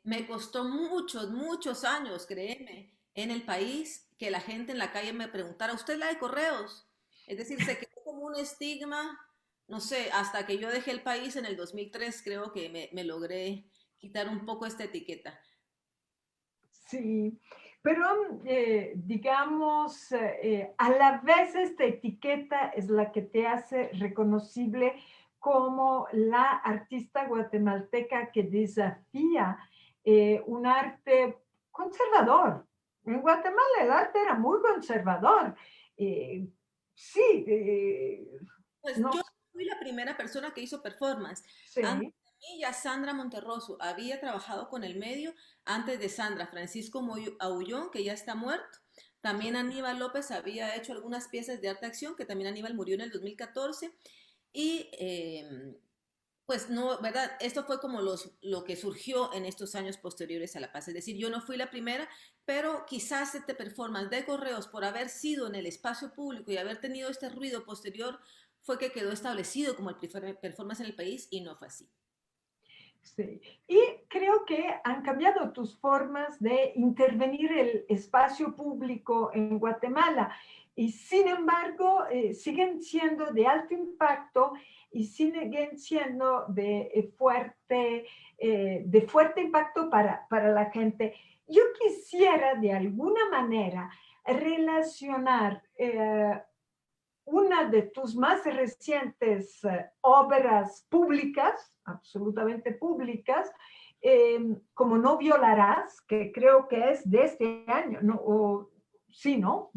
C: Me costó muchos, muchos años, créeme, en el país que la gente en la calle me preguntara, ¿usted es la de correos? Es decir, se quedó como un estigma, no sé, hasta que yo dejé el país en el 2003, creo que me logré quitar un poco esta etiqueta.
B: Sí, pero digamos, a la vez esta etiqueta es la que te hace reconocible como la artista guatemalteca que desafía un arte conservador. En Guatemala el arte era muy conservador. Eh, sí,
C: Pues
B: no
C: yo fui la primera persona que hizo performance. Antes
B: sé.
C: de mí ya Sandra Monterroso había trabajado con el medio, antes de Sandra, Francisco Aullón, que ya está muerto. También Aníbal López había hecho algunas piezas de arte acción, que también Aníbal murió en el 2014. Y pues no, ¿verdad? Esto fue como lo que surgió en estos años posteriores a La Paz. Es decir, yo no fui la primera, pero quizás este performance de correos, por haber sido en el espacio público y haber tenido este ruido posterior, fue que quedó establecido como el performance en el país y no fue así.
B: Sí, y creo que han cambiado tus formas de intervenir el espacio público en Guatemala y sin embargo siguen siendo de alto impacto y siguen siendo de fuerte impacto para la gente. Yo quisiera de alguna manera relacionar una de tus más recientes obras públicas, absolutamente públicas, como No Violarás, que creo que es de este año, ¿no? O, sí, ¿no?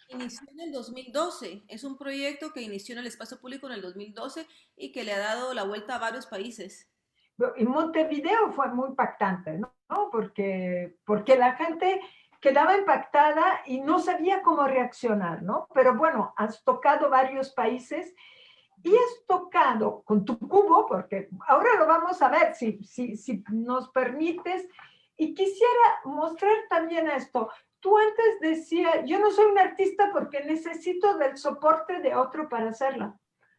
C: Inició en el 2012, es un proyecto que inició en el espacio público en el 2012 y que le ha dado la vuelta a varios países.
B: En Montevideo fue muy impactante, ¿no? Porque la gente quedaba impactada y no sabía cómo reaccionar, ¿no? Pero bueno, has tocado varios países y has tocado con tu cubo, porque ahora lo vamos a ver si nos permites, y quisiera mostrar también esto. Tú antes decías, yo no soy un artista porque necesito del soporte de otro para hacerla.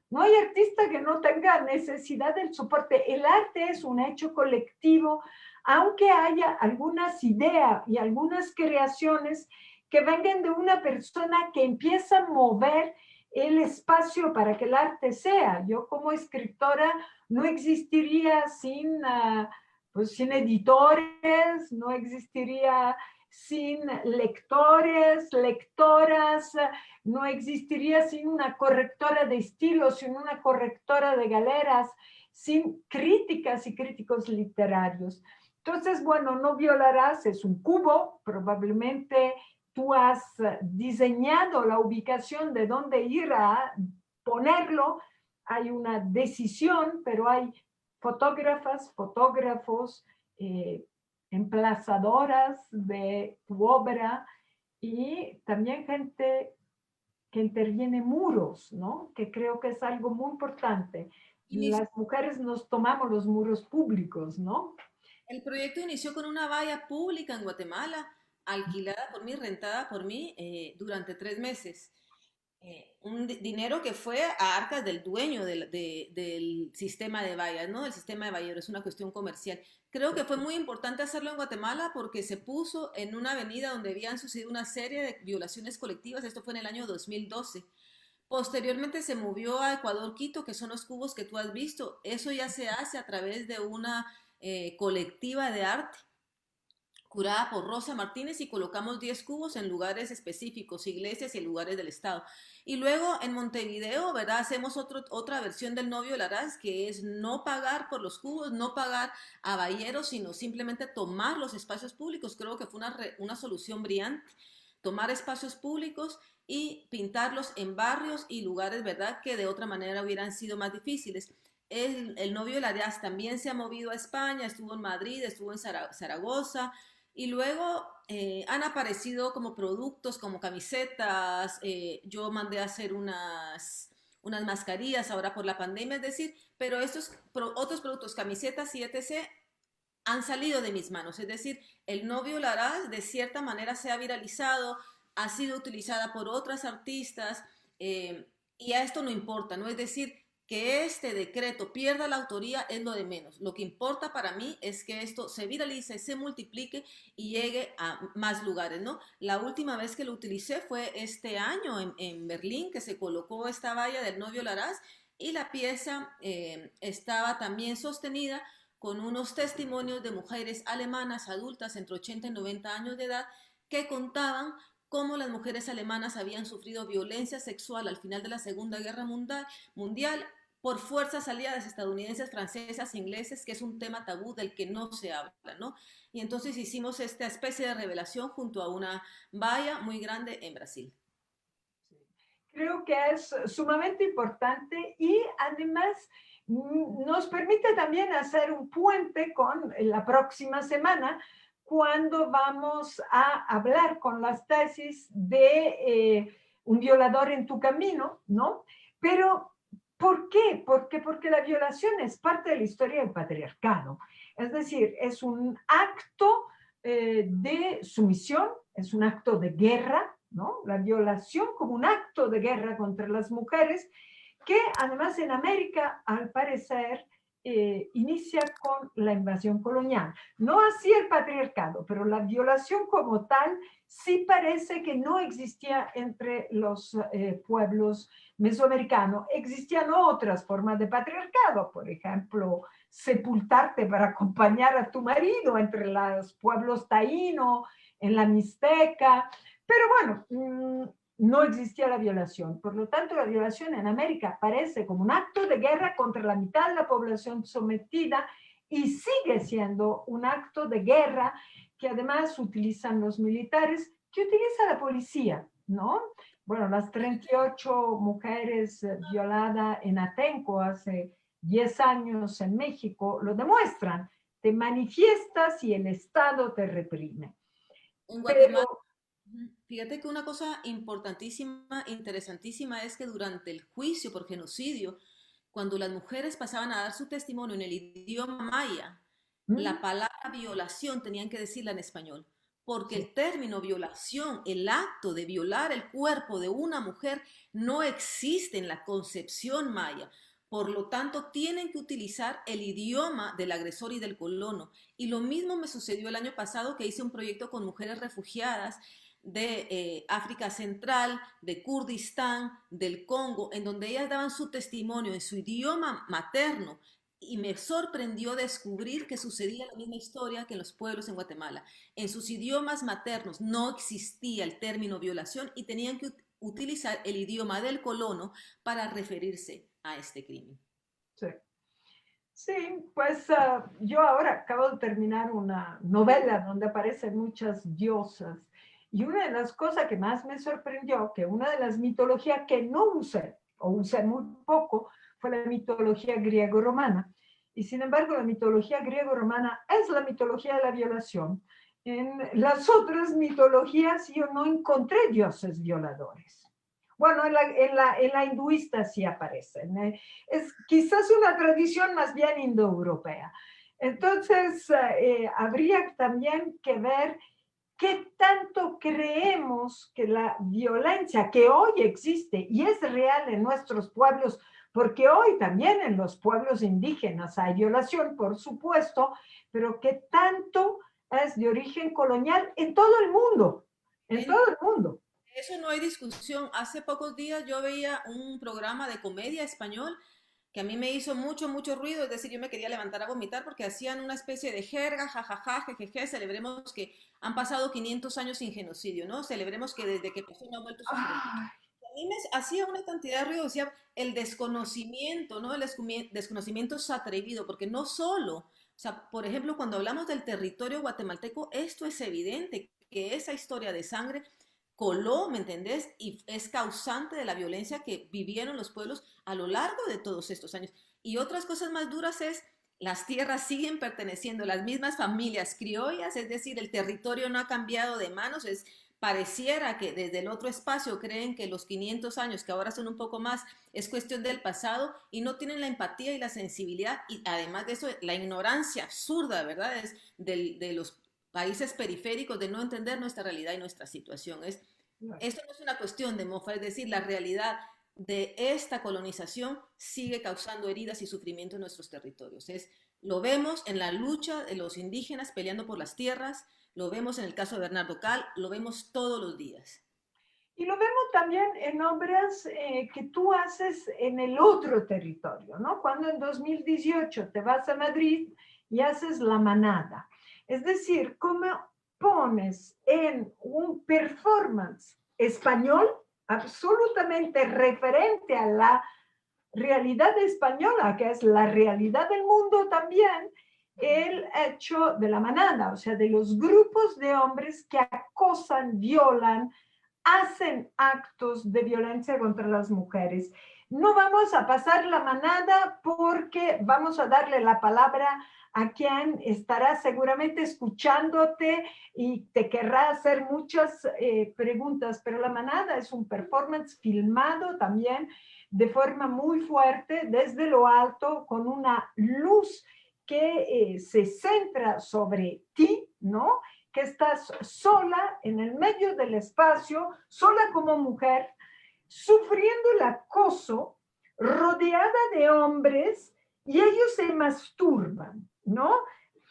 B: No hay artista que no tenga necesidad del soporte. El arte es un hecho colectivo, aunque haya algunas ideas y algunas creaciones que vengan de una persona que empieza a mover el espacio para que el arte sea. Yo como escritora no existiría pues sin editores, no existiría sin lectores, lectoras, no existiría sin una correctora de estilo, sin una correctora de galeras, sin críticas y críticos literarios. Entonces, bueno, No Violarás es un cubo, probablemente tú has diseñado la ubicación de dónde ir a ponerlo, hay una decisión, pero hay fotógrafas, fotógrafos, emplazadoras de tu obra y también gente que interviene muros, ¿no? Que creo que es algo muy importante. Las mujeres nos tomamos los muros públicos, ¿no?
C: El proyecto inició con una valla pública en Guatemala, alquilada por mí, rentada por mí durante 3 meses. Un dinero que fue a arcas del dueño del sistema de vallas, ¿no? El sistema de vallero es una cuestión comercial. Creo que fue muy importante hacerlo en Guatemala porque se puso en una avenida donde habían sucedido una serie de violaciones colectivas. Esto fue en el año 2012. Posteriormente se movió a Ecuador, Quito, que son los cubos que tú has visto. Eso ya se hace a través de una colectiva de arte curada por Rosa Martínez y colocamos 10 cubos en lugares específicos, iglesias y lugares del Estado. Y luego en Montevideo, ¿verdad? Hacemos otra versión del novio Laraz, que es no pagar por los cubos, no pagar a valleros, sino simplemente tomar los espacios públicos. Creo que fue una solución brillante. Tomar espacios públicos y pintarlos en barrios y lugares, ¿verdad? Que de otra manera hubieran sido más difíciles. El novio Laraz también se ha movido a España, estuvo en Madrid, estuvo en Zaragoza, y luego han aparecido como productos, como camisetas. Yo mandé a hacer unas mascarillas ahora por la pandemia, es decir, pero estos otros productos, camisetas y etc., han salido de mis manos. Es decir, el novio Laraz de cierta manera se ha viralizado, ha sido utilizada por otras artistas y a esto no importa, ¿no? Es decir, que este decreto pierda la autoría es lo de menos. Lo que importa para mí es que esto se viralice, se multiplique y llegue a más lugares, ¿no? La última vez que lo utilicé fue este año en Berlín, que se colocó esta valla del novio Laraz y la pieza estaba también sostenida con unos testimonios de mujeres alemanas adultas entre 80 y 90 años de edad que contaban cómo las mujeres alemanas habían sufrido violencia sexual al final de la Segunda Guerra Mundial por fuerzas aliadas estadounidenses, francesas, ingleses, que es un tema tabú del que no se habla, ¿no? Y entonces hicimos esta especie de revelación junto a una valla muy grande en Brasil.
B: Creo que es sumamente importante y además nos permite también hacer un puente con la próxima semana cuando vamos a hablar con las tesis de un violador en tu camino, ¿no? Pero ¿por qué? Porque la violación es parte de la historia del patriarcado. Es decir, es un acto de sumisión, es un acto de guerra, ¿no? La violación como un acto de guerra contra las mujeres, que además en América, al parecer, inicia con la invasión colonial. No así el patriarcado, pero la violación como tal sí parece que no existía entre los pueblos mesoamericanos. Existían otras formas de patriarcado, por ejemplo, sepultarte para acompañar a tu marido entre los pueblos taíno, en la Mixteca, pero bueno, no existía la violación. Por lo tanto, la violación en América aparece como un acto de guerra contra la mitad de la población sometida y sigue siendo un acto de guerra que además utilizan los militares, que utiliza la policía, ¿no? Bueno, las 38 mujeres violadas en Atenco hace 10 años en México lo demuestran. Te manifiestas y el Estado te reprime.
C: En Guatemala, fíjate que una cosa importantísima, interesantísima, es que durante el juicio por genocidio, cuando las mujeres pasaban a dar su testimonio en el idioma maya, la palabra violación tenían que decirla en español, porque el término violación, el acto de violar el cuerpo de una mujer, no existe en la concepción maya. Por lo tanto, tienen que utilizar el idioma del agresor y del colono. Y lo mismo me sucedió el año pasado, que hice un proyecto con mujeres refugiadas de África Central, de Kurdistán, del Congo, en donde ellas daban su testimonio en su idioma materno. Y me sorprendió descubrir que sucedía la misma historia que en los pueblos en Guatemala. En sus idiomas maternos no existía el término violación y tenían que utilizar el idioma del colono para referirse a este crimen.
B: Sí. Sí, pues yo ahora acabo de terminar una novela donde aparecen muchas diosas Y una de las cosas que más me sorprendió, que una de las mitologías que no usé, o usé muy poco, fue la mitología griego-romana. Y sin embargo, la mitología griego-romana es la mitología de la violación. En las otras mitologías yo no encontré dioses violadores. Bueno, en la hinduista sí aparecen. Es quizás una tradición más bien indoeuropea. Entonces, habría también que ver qué tanto creemos que la violencia que hoy existe y es real en nuestros pueblos, porque hoy también en los pueblos indígenas hay violación, por supuesto, pero qué tanto es de origen colonial en todo el mundo, en
C: En
B: todo el mundo.
C: eso no hay discusión. Hace pocos días yo veía un programa de comedia español que a mí me hizo mucho, mucho ruido, es decir, yo me quería levantar a vomitar porque hacían una especie de jerga, jajaja, jejeje, celebremos que han pasado 500 años sin genocidio, ¿no? Celebremos que desde que pasó no ha vuelto a suceder.
B: Ah,
C: A mí me hacía una cantidad de ruido, decía el desconocimiento, ¿no? El desconocimiento es atrevido, porque no solo, o sea, por ejemplo, cuando hablamos del territorio guatemalteco, esto es evidente, que esa historia de sangre coló, ¿me entendés? Y es causante de la violencia que vivieron los pueblos a lo largo de todos estos años. Y otras cosas más duras es, las tierras siguen perteneciendo a las mismas familias criollas, es decir, el territorio no ha cambiado de manos, es pareciera que desde el otro espacio creen que los 500 años, que ahora son un poco más, es cuestión del pasado y no tienen la empatía y la sensibilidad y además de eso la ignorancia absurda, ¿verdad? Es de los países periféricos de no entender nuestra realidad y nuestra situación. Esto no es una cuestión de mofa, es decir, la realidad de esta colonización sigue causando heridas y sufrimiento en nuestros territorios. Lo vemos en la lucha de los indígenas peleando por las tierras, lo vemos en el caso de Bernardo Cal, lo vemos todos los días.
B: y lo vemos también en obras que tú haces en el otro territorio, ¿no? Cuando en 2018 te vas a Madrid y haces La Manada. Es decir, cómo pones en un performance español absolutamente referente a la realidad española, que es la realidad del mundo también, el hecho de la manada, o sea, de los grupos de hombres que acosan, violan, hacen actos de violencia contra las mujeres. No vamos a pasar la manada porque vamos a darle la palabra a quien estará seguramente escuchándote y te querrá hacer muchas preguntas, pero la manada es un performance filmado también de forma muy fuerte desde lo alto con una luz que se centra sobre ti, ¿no? Que estás sola en el medio del espacio, sola como mujer, sufriendo el acoso, rodeada de hombres y ellos se masturban, ¿no?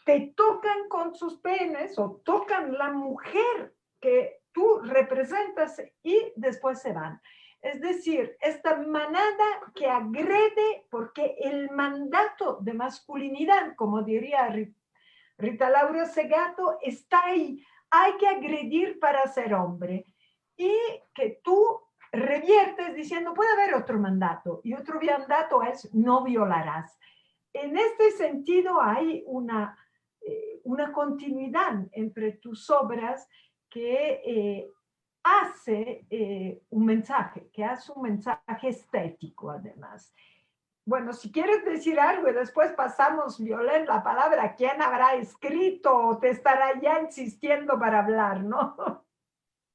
B: Te tocan con sus penes o tocan la mujer que tú representas y después se van. Es decir, esta manada que agrede porque el mandato de masculinidad, como diría Rita Laura Segato, está ahí. Hay que agredir para ser hombre. Y que tú reviertes diciendo, puede haber otro mandato. Y otro mandato es, no violarás. En este sentido hay una continuidad entre tus obras que hace que hace un mensaje estético además. Bueno, si quieres decir algo y después pasamos, Violet, la palabra, ¿quién habrá escrito o te estará ya insistiendo para hablar, no?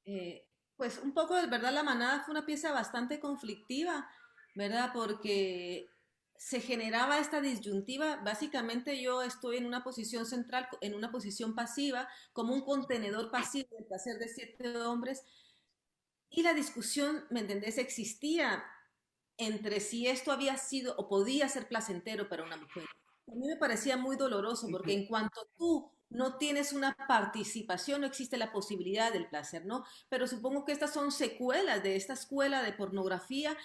C: Eh, pues un poco, de verdad, La Manada fue una pieza bastante conflictiva, ¿verdad? Porque se generaba esta disyuntiva. Básicamente yo estoy en una posición central, en una posición pasiva, como un contenedor pasivo del placer de 7 hombres. Y la discusión, ¿me entendés? Existía entre si esto había sido o podía ser placentero para una mujer. A mí me parecía muy doloroso porque en cuanto tú no tienes una participación, no existe la posibilidad del placer, ¿no? Pero supongo que estas son secuelas de esta escuela de pornografía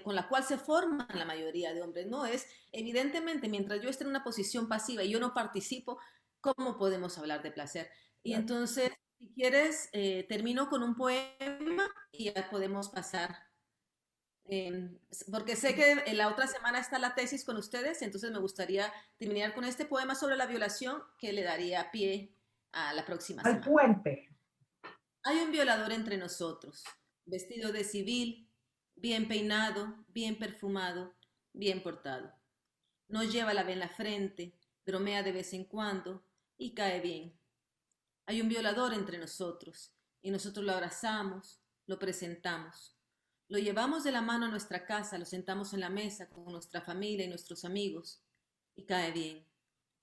C: con la cual se forman la mayoría de hombres, ¿no? Es evidentemente, mientras yo esté en una posición pasiva y yo no participo, ¿cómo podemos hablar de placer? Y entonces, si quieres, termino con un poema y ya podemos pasar porque sé que en la otra semana está la tesis con ustedes, entonces me gustaría terminar con este poema sobre la violación que le daría pie a la próxima
B: Al
C: semana.
B: puente.
C: Hay un violador entre nosotros, vestido de civil, bien peinado, bien perfumado, bien portado. Nos lleva la vela en la frente, bromea de vez en cuando y cae bien. Hay un violador entre nosotros y nosotros lo abrazamos, lo presentamos. Lo llevamos de la mano a nuestra casa, lo sentamos en la mesa con nuestra familia y nuestros amigos y cae bien.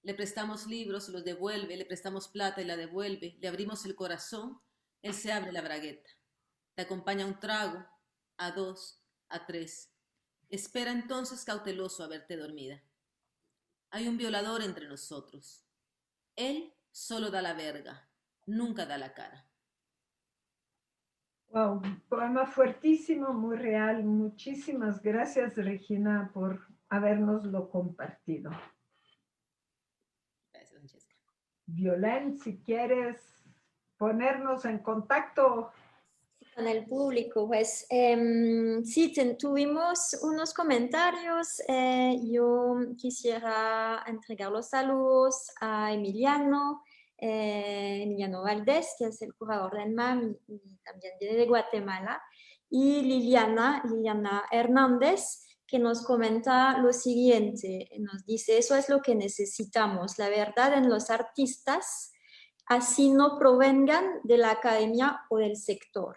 C: Le prestamos libros, los devuelve, le prestamos plata y la devuelve, le abrimos el corazón, él se abre la bragueta. Te acompaña un trago, a dos, a tres. Espera entonces cauteloso a verte dormida. Hay un violador entre nosotros. Él solo da la verga, nunca da la cara.
B: Wow, poema fuertísimo, muy real. Muchísimas gracias, Regina, por habernoslo compartido.
C: Gracias, Francesca.
B: Violen, si quieres ponernos en contacto.
A: Con el público, pues sí, tuvimos unos comentarios. Yo quisiera entregar los saludos a Emiliano, Emiliano Valdés, que es el curador del MAM y también de Guatemala, y Liliana Hernández, que nos comenta lo siguiente, nos dice: eso es lo que necesitamos, la verdad en los artistas, así no provengan de la academia o del sector.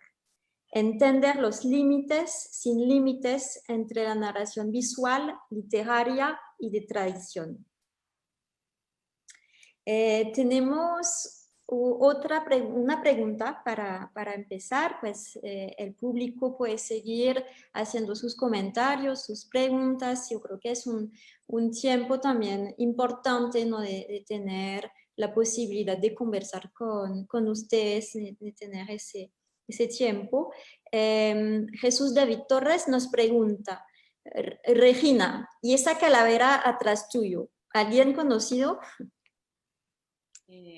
A: Entender los límites sin límites entre la narración visual, literaria y de tradición. Tenemos una pregunta para empezar, pues el público puede seguir haciendo sus comentarios, sus preguntas. Yo creo que es un tiempo también importante, ¿no? de tener la posibilidad de conversar con ustedes, de tener ese tiempo. Jesús David Torres nos pregunta: Regina, ¿y esa calavera atrás tuyo? ¿Alguien conocido?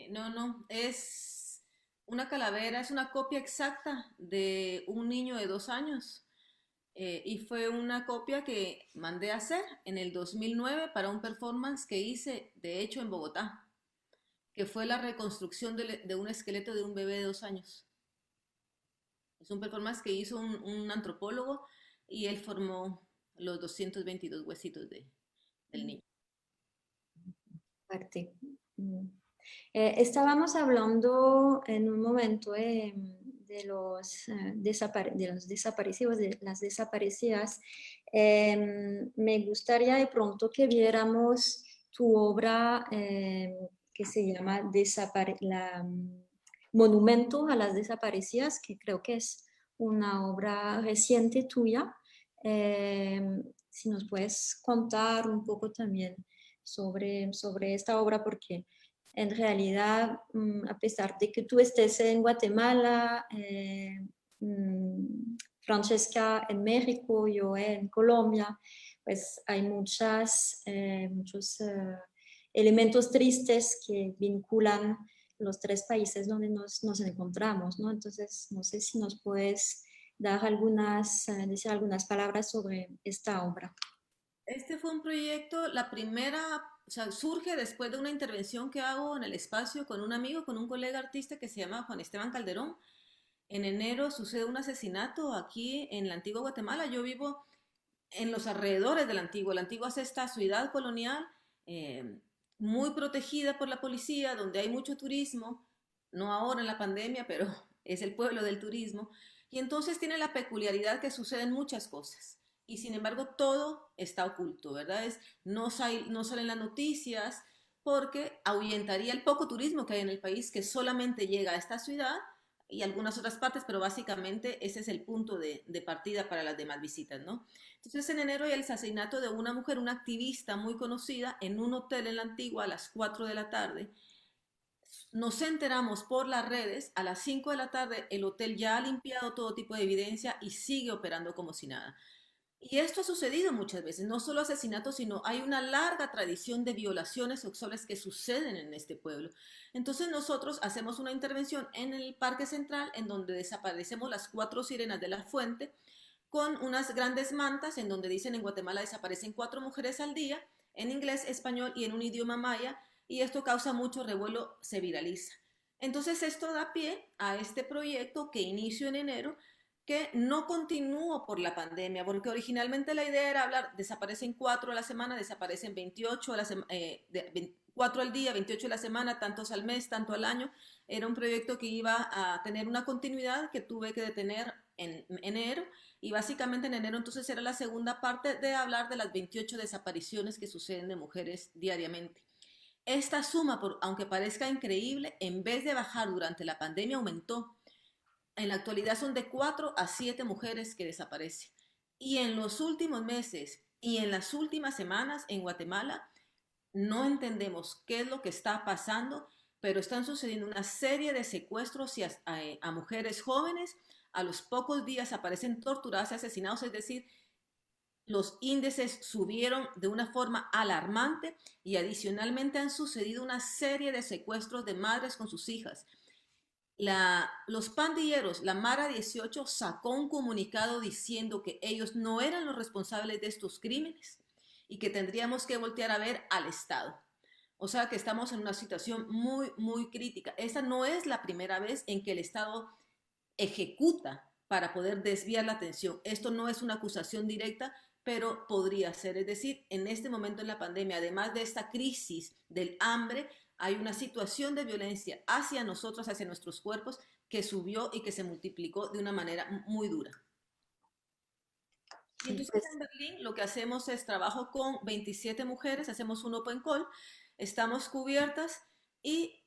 C: No, es una calavera, es una copia exacta de un niño de 2 años. Y fue una copia que mandé a hacer en el 2009 para un performance que hice, de hecho, en Bogotá, que fue la reconstrucción de un esqueleto de un bebé de 2 años. Es un performance que hizo un antropólogo y él formó los 222 huesitos del niño.
A: Parte. Estábamos hablando en un momento de los desaparecidos, de las desaparecidas. Me gustaría de pronto que viéramos tu obra que se llama Monumento a las Desaparecidas, que creo que es una obra reciente tuya. Si nos puedes contar un poco también sobre esta obra, porque en realidad, a pesar de que tú estés en Guatemala, Francesca en México, yo en Colombia, pues hay muchos elementos tristes que vinculan los tres países donde nos encontramos, ¿no? Entonces, no sé si nos puedes dar decir algunas palabras sobre esta obra.
C: Este fue un proyecto, la primera, o sea, surge después de una intervención que hago en el espacio con un amigo, con un colega artista que se llama Juan Esteban Calderón. En enero sucede un asesinato aquí en la antigua Guatemala. Yo vivo en los alrededores de la antigua. La antigua es esta ciudad colonial muy protegida por la policía, donde hay mucho turismo, no ahora en la pandemia, pero es el pueblo del turismo. Y entonces tiene la peculiaridad que suceden muchas cosas. Y sin embargo todo está oculto, ¿verdad? No salen las noticias porque ahuyentaría el poco turismo que hay en el país, que solamente llega a esta ciudad y algunas otras partes, pero básicamente ese es el punto de partida para las demás visitas, ¿no? Entonces en enero hay el asesinato de una mujer, una activista muy conocida, en un hotel en la Antigua a las 4 de la tarde. Nos enteramos por las redes, a las 5 de la tarde el hotel ya ha limpiado todo tipo de evidencia y sigue operando como si nada. Y esto ha sucedido muchas veces, no solo asesinatos, sino hay una larga tradición de violaciones sexuales que suceden en este pueblo. Entonces nosotros hacemos una intervención en el Parque Central en donde desaparecemos las 4 sirenas de la fuente con unas grandes mantas en donde dicen: en Guatemala desaparecen 4 mujeres al día, en inglés, español y en un idioma maya, y esto causa mucho revuelo, se viraliza. Entonces esto da pie a este proyecto que inició en enero, que no continuó por la pandemia, porque originalmente la idea era hablar, desaparecen 4 a la semana, desaparecen 28 a la 4 al día, 28 a la semana, tantos al mes, tanto al año. Era un proyecto que iba a tener una continuidad que tuve que detener en enero, y básicamente en enero entonces era la segunda parte de hablar de las 28 desapariciones que suceden de mujeres diariamente. Esta suma, aunque parezca increíble, en vez de bajar durante la pandemia, aumentó. En la actualidad son de 4 a 7 mujeres que desaparecen. Y en los últimos meses y en las últimas semanas en Guatemala no entendemos qué es lo que está pasando, pero están sucediendo una serie de secuestros a mujeres jóvenes. A los pocos días aparecen torturadas y asesinados, es decir, los índices subieron de una forma alarmante, y adicionalmente han sucedido una serie de secuestros de madres con sus hijas. Los pandilleros, la Mara 18, sacó un comunicado diciendo que ellos no eran los responsables de estos crímenes y que tendríamos que voltear a ver al Estado. O sea que estamos en una situación muy, muy crítica. Esta no es la primera vez en que el Estado ejecuta para poder desviar la atención. Esto no es una acusación directa, pero podría ser. Es decir, en este momento en la pandemia, además de esta crisis del hambre, hay una situación de violencia hacia nosotros, hacia nuestros cuerpos, que subió y que se multiplicó de una manera muy dura. Y
A: Sí,
C: entonces
A: pues
C: en Berlín lo que hacemos es trabajo con 27 mujeres, hacemos un open call, estamos cubiertas, y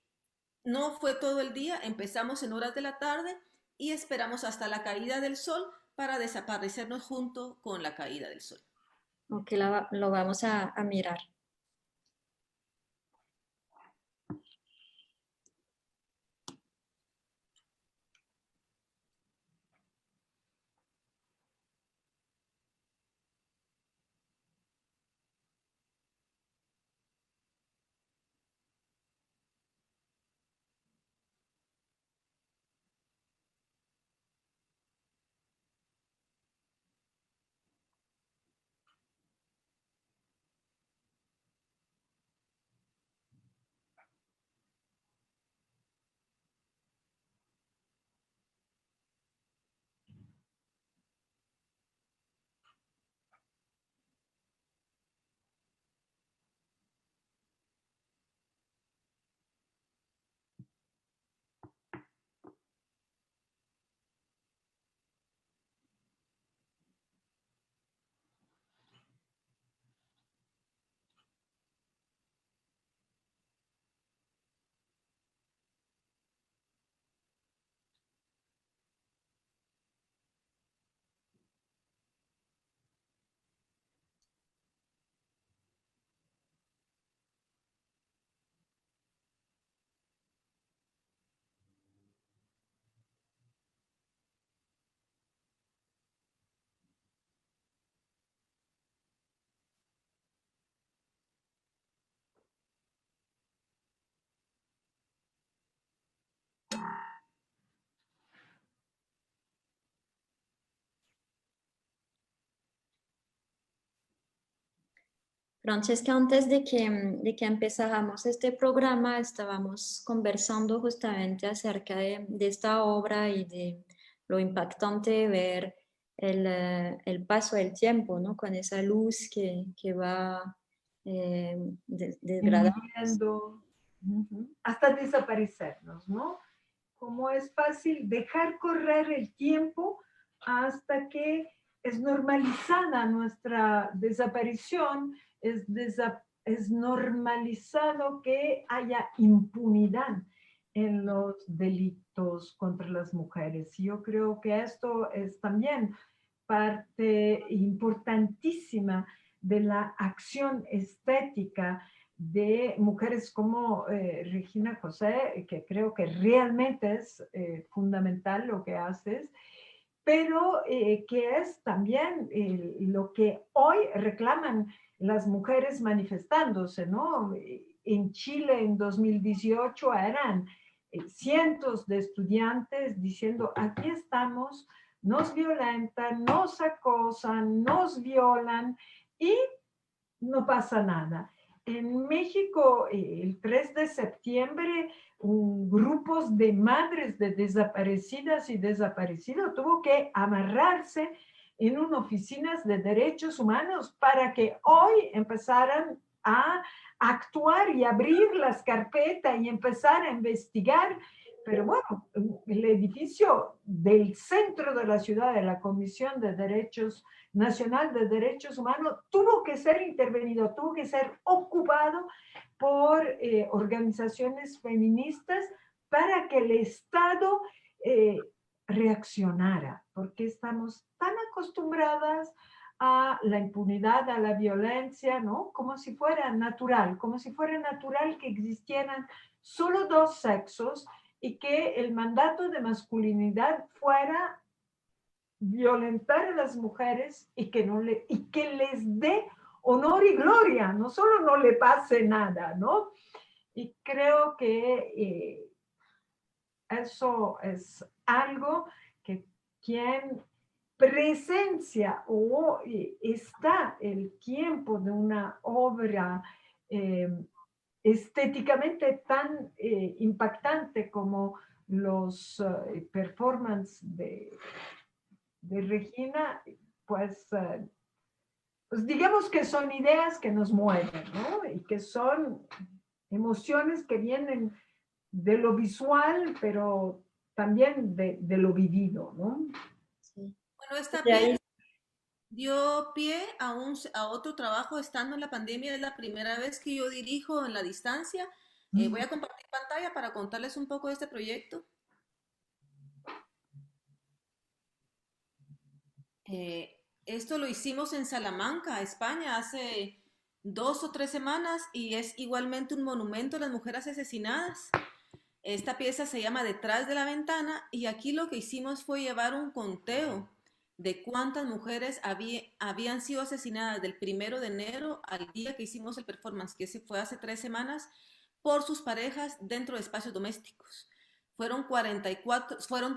C: no fue todo el día, empezamos en horas de la tarde y esperamos hasta la caída del sol para desaparecernos junto con la caída del sol.
A: ok, lo vamos a mirar. Francesca, antes de que empezáramos este programa, estábamos conversando justamente acerca de esta obra y de lo impactante de ver el paso del tiempo, ¿no? Con esa luz que va degradando.
B: Viviendo, hasta desaparecernos, ¿no? Cómo es fácil dejar correr el tiempo hasta que es normalizada nuestra desaparición, es normalizado que haya impunidad en los delitos contra las mujeres. Yo creo que esto es también parte importantísima de la acción estética de mujeres como Regina José, que creo que realmente es fundamental lo que haces, pero que es también lo que hoy reclaman las mujeres manifestándose, ¿no? En Chile en 2018 eran cientos de estudiantes diciendo, aquí estamos, nos violentan, nos acosan, nos violan y no pasa nada. en México, el 3 de septiembre, grupos de madres de desaparecidas y desaparecidos tuvo que amarrarse en unas oficinas de derechos humanos para que hoy empezaran a actuar y abrir las carpetas y empezar a investigar. Pero bueno, el edificio del centro de la ciudad, de la Comisión de Derechos Nacional de Derechos Humanos, tuvo que ser intervenido, tuvo que ser ocupado por organizaciones feministas para que el Estado reaccionara, porque estamos tan acostumbradas a la impunidad, a la violencia, ¿no? Como si fuera natural que existieran solo dos sexos y que el mandato de masculinidad fuera violentar a las mujeres y que les dé honor y gloria, no solo no le pase nada, ¿no? Y creo que eso es algo que quien presencia o está el tiempo de una obra estéticamente tan impactante como los performances de Regina, pues digamos que son ideas que nos mueven, ¿no? Y que son emociones que vienen de lo visual, pero también de lo vivido, ¿no?
A: Sí.
C: Bueno, esta
A: De ahí,
C: pieza dio pie a otro trabajo estando en la pandemia. Es la primera vez que yo dirijo en la distancia. Voy a compartir pantalla para contarles un poco de este proyecto. Esto lo hicimos en Salamanca, España, hace 2 o 3 semanas y es igualmente un monumento a las mujeres asesinadas. Esta pieza se llama Detrás de la ventana y aquí lo que hicimos fue llevar un conteo de cuántas mujeres habían sido asesinadas del 1 de enero al día que hicimos el performance, que fue hace 3 semanas, por sus parejas dentro de espacios domésticos. Fueron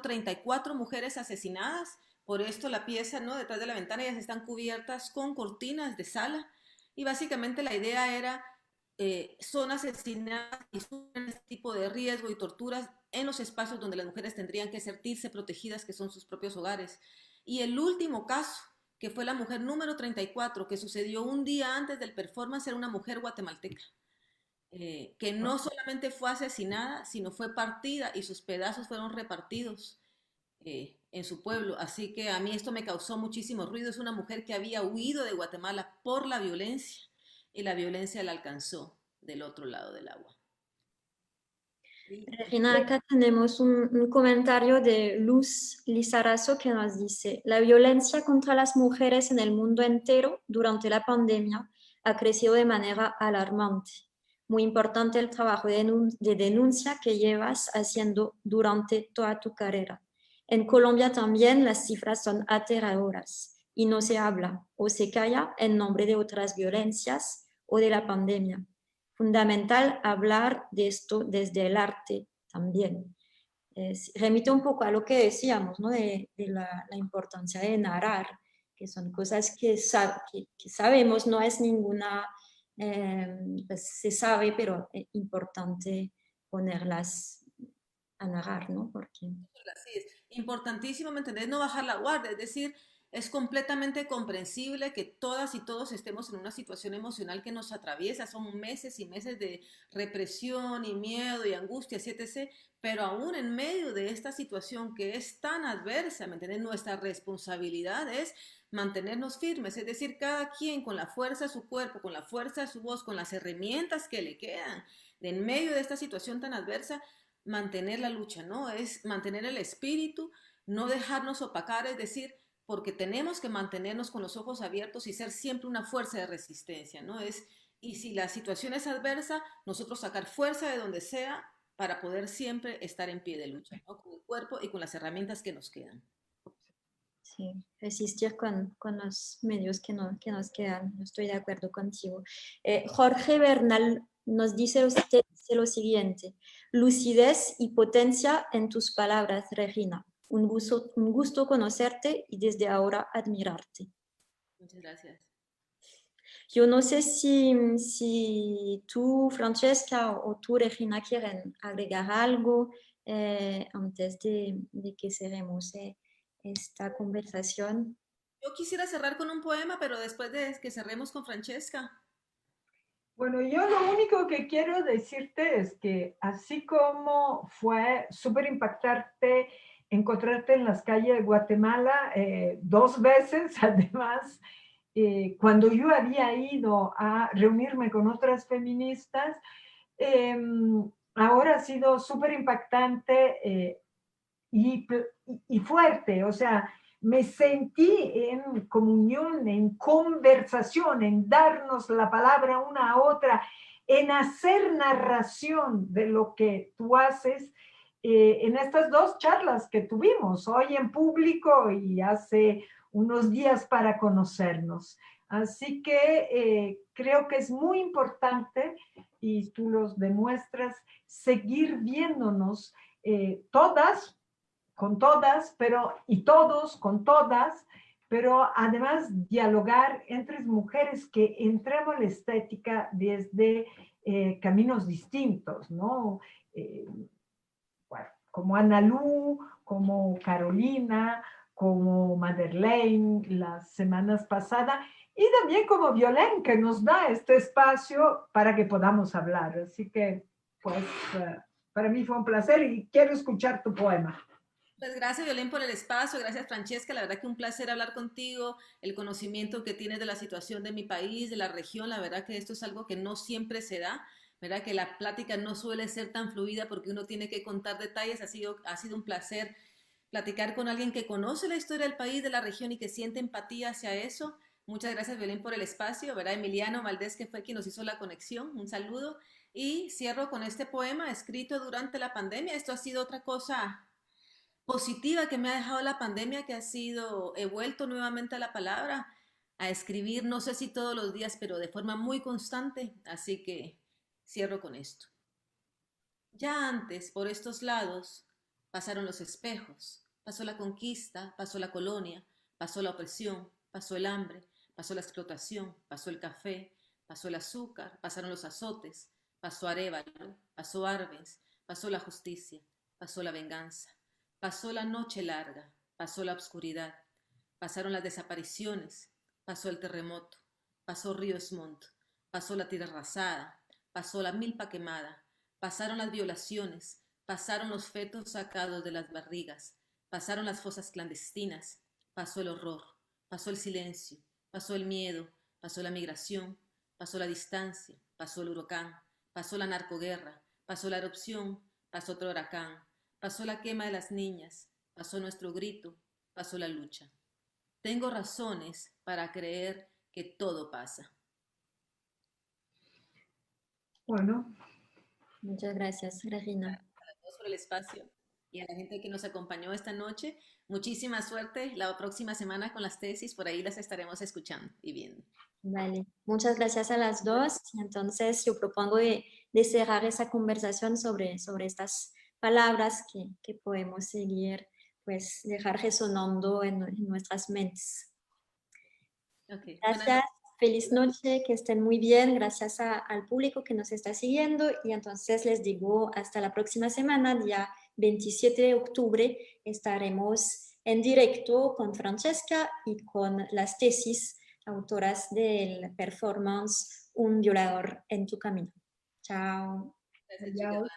C: 34 mujeres asesinadas. Por esto la pieza, ¿no? Detrás de la ventana, ellas están cubiertas con cortinas de sala y básicamente la idea era son asesinadas y sufren este tipo de riesgo y torturas en los espacios donde las mujeres tendrían que sentirse protegidas, que son sus propios hogares. Y el último caso, que fue la mujer número 34, que sucedió un día antes del performance, era una mujer guatemalteca, que no solamente fue asesinada, sino fue partida y sus pedazos fueron repartidos en su pueblo. Así que a mí esto me causó muchísimo ruido. Es una mujer que había huido de Guatemala por la violencia y la violencia la alcanzó del otro lado del agua.
A: Regina, acá tenemos un comentario de Luz Lizarazo que nos dice: la violencia contra las mujeres en el mundo entero durante la pandemia ha crecido de manera alarmante. Muy importante el trabajo de denuncia que llevas haciendo durante toda tu carrera. En Colombia también las cifras son aterradoras y no se habla o se calla en nombre de otras violencias o de la pandemia. Fundamental hablar de esto desde el arte también. Remite un poco a lo que decíamos, ¿no? de la importancia de narrar, que son cosas que sabemos, no es ninguna, pues se sabe, pero es importante ponerlas a narrar, ¿no? Porque...
C: Así es. Importantísimo, ¿me entendés? No bajar la guardia, es decir, es completamente comprensible que todas y todos estemos en una situación emocional que nos atraviesa, son meses y meses de represión y miedo y angustia, etc. Pero aún en medio de esta situación que es tan adversa, ¿me entiendes? Nuestra responsabilidad es mantenernos firmes, es decir, cada quien con la fuerza de su cuerpo, con la fuerza de su voz, con las herramientas que le quedan, en medio de esta situación tan adversa, mantener la lucha, ¿no? Es mantener el espíritu, no dejarnos opacar, es decir, porque tenemos que mantenernos con los ojos abiertos y ser siempre una fuerza de resistencia, ¿no? Y si la situación es adversa, nosotros sacar fuerza de donde sea para poder siempre estar en pie de lucha, ¿no? Con el cuerpo y con las herramientas que nos quedan.
A: Sí, resistir con los medios que nos quedan. Estoy de acuerdo contigo. Jorge Bernal nos dice lo siguiente: lucidez y potencia en tus palabras, Regina. Un gusto conocerte y desde ahora admirarte.
C: Muchas gracias.
A: Yo no sé si tú, Francesca, o tú, Regina, quieren agregar algo antes de que cerremos esta conversación.
C: Yo quisiera cerrar con un poema, pero después de que cerremos con Francesca.
B: Bueno, yo lo único que quiero decirte es que así como fue súper impactante encontrarte en las calles de Guatemala 2 veces, además, cuando yo había ido a reunirme con otras feministas, eh, ahora ha sido súper impactante y, y fuerte, o sea, me sentí en comunión, en conversación, en darnos la palabra una a otra, en hacer narración de lo que tú haces en estas 2 charlas que tuvimos, hoy en público y hace unos días para conocernos. Así que creo que es muy importante, y tú los demuestras, seguir viéndonos todas, pero, y todos con todas, pero además dialogar entre mujeres que entramos en la estética desde caminos distintos, ¿no? Eh, bueno, como Analú, como Carolina, como Madeleine las semanas pasadas, y también como Violén, que nos da este espacio para que podamos hablar. Así que, pues, para mí fue un placer y quiero escuchar tu poema.
C: Pues gracias, Violín, por el espacio. Gracias, Francesca. La verdad que un placer hablar contigo. El conocimiento que tienes de la situación de mi país, de la región. La verdad que esto es algo que no siempre se da. ¿Verdad? Que la plática no suele ser tan fluida porque uno tiene que contar detalles. Ha sido un placer platicar con alguien que conoce la historia del país, de la región y que siente empatía hacia eso. Muchas gracias, Violín, por el espacio. ¿Verdad? Emiliano Valdés, que fue quien nos hizo la conexión. Un saludo. Y cierro con este poema escrito durante la pandemia. Esto ha sido otra cosa positiva que me ha dejado la pandemia, que ha sido, he vuelto nuevamente a la palabra, a escribir, no sé si todos los días, pero de forma muy constante, así que cierro con esto. Ya antes, por estos lados, pasaron los espejos, pasó la conquista, pasó la colonia, pasó la opresión, pasó el hambre, pasó la explotación, pasó el café, pasó el azúcar, pasaron los azotes, pasó Arévalo, pasó Arbenz, pasó la justicia, pasó la venganza, pasó la noche larga, pasó la oscuridad, pasaron las desapariciones, pasó el terremoto, pasó Ríos Montt, pasó la tierra arrasada, pasó la milpa quemada, pasaron las violaciones, pasaron los fetos sacados de las barrigas, pasaron las fosas clandestinas, pasó el horror, pasó el silencio, pasó el miedo, pasó la migración, pasó la distancia, pasó el huracán, pasó la narcoguerra, pasó la erupción, pasó otro huracán, pasó la quema de las niñas, pasó nuestro grito, pasó la lucha. Tengo razones para creer que todo pasa.
B: Bueno,
A: Muchas gracias, Regina.
C: Por el espacio y a la gente que nos acompañó esta noche. Muchísima suerte la próxima semana con las tesis, por ahí las estaremos escuchando y viendo.
A: Vale, muchas gracias a las dos. Entonces, yo propongo de cerrar esa conversación sobre estas palabras que podemos seguir, pues, dejar resonando en nuestras mentes.
C: Okay.
A: Gracias, feliz noche, que estén muy bien. Gracias al público que nos está siguiendo. Y entonces les digo hasta la próxima semana, día 27 de octubre, estaremos en directo con Francesca y con las tesis autoras del performance Un violador en tu camino. Chao.
C: Gracias, chicas.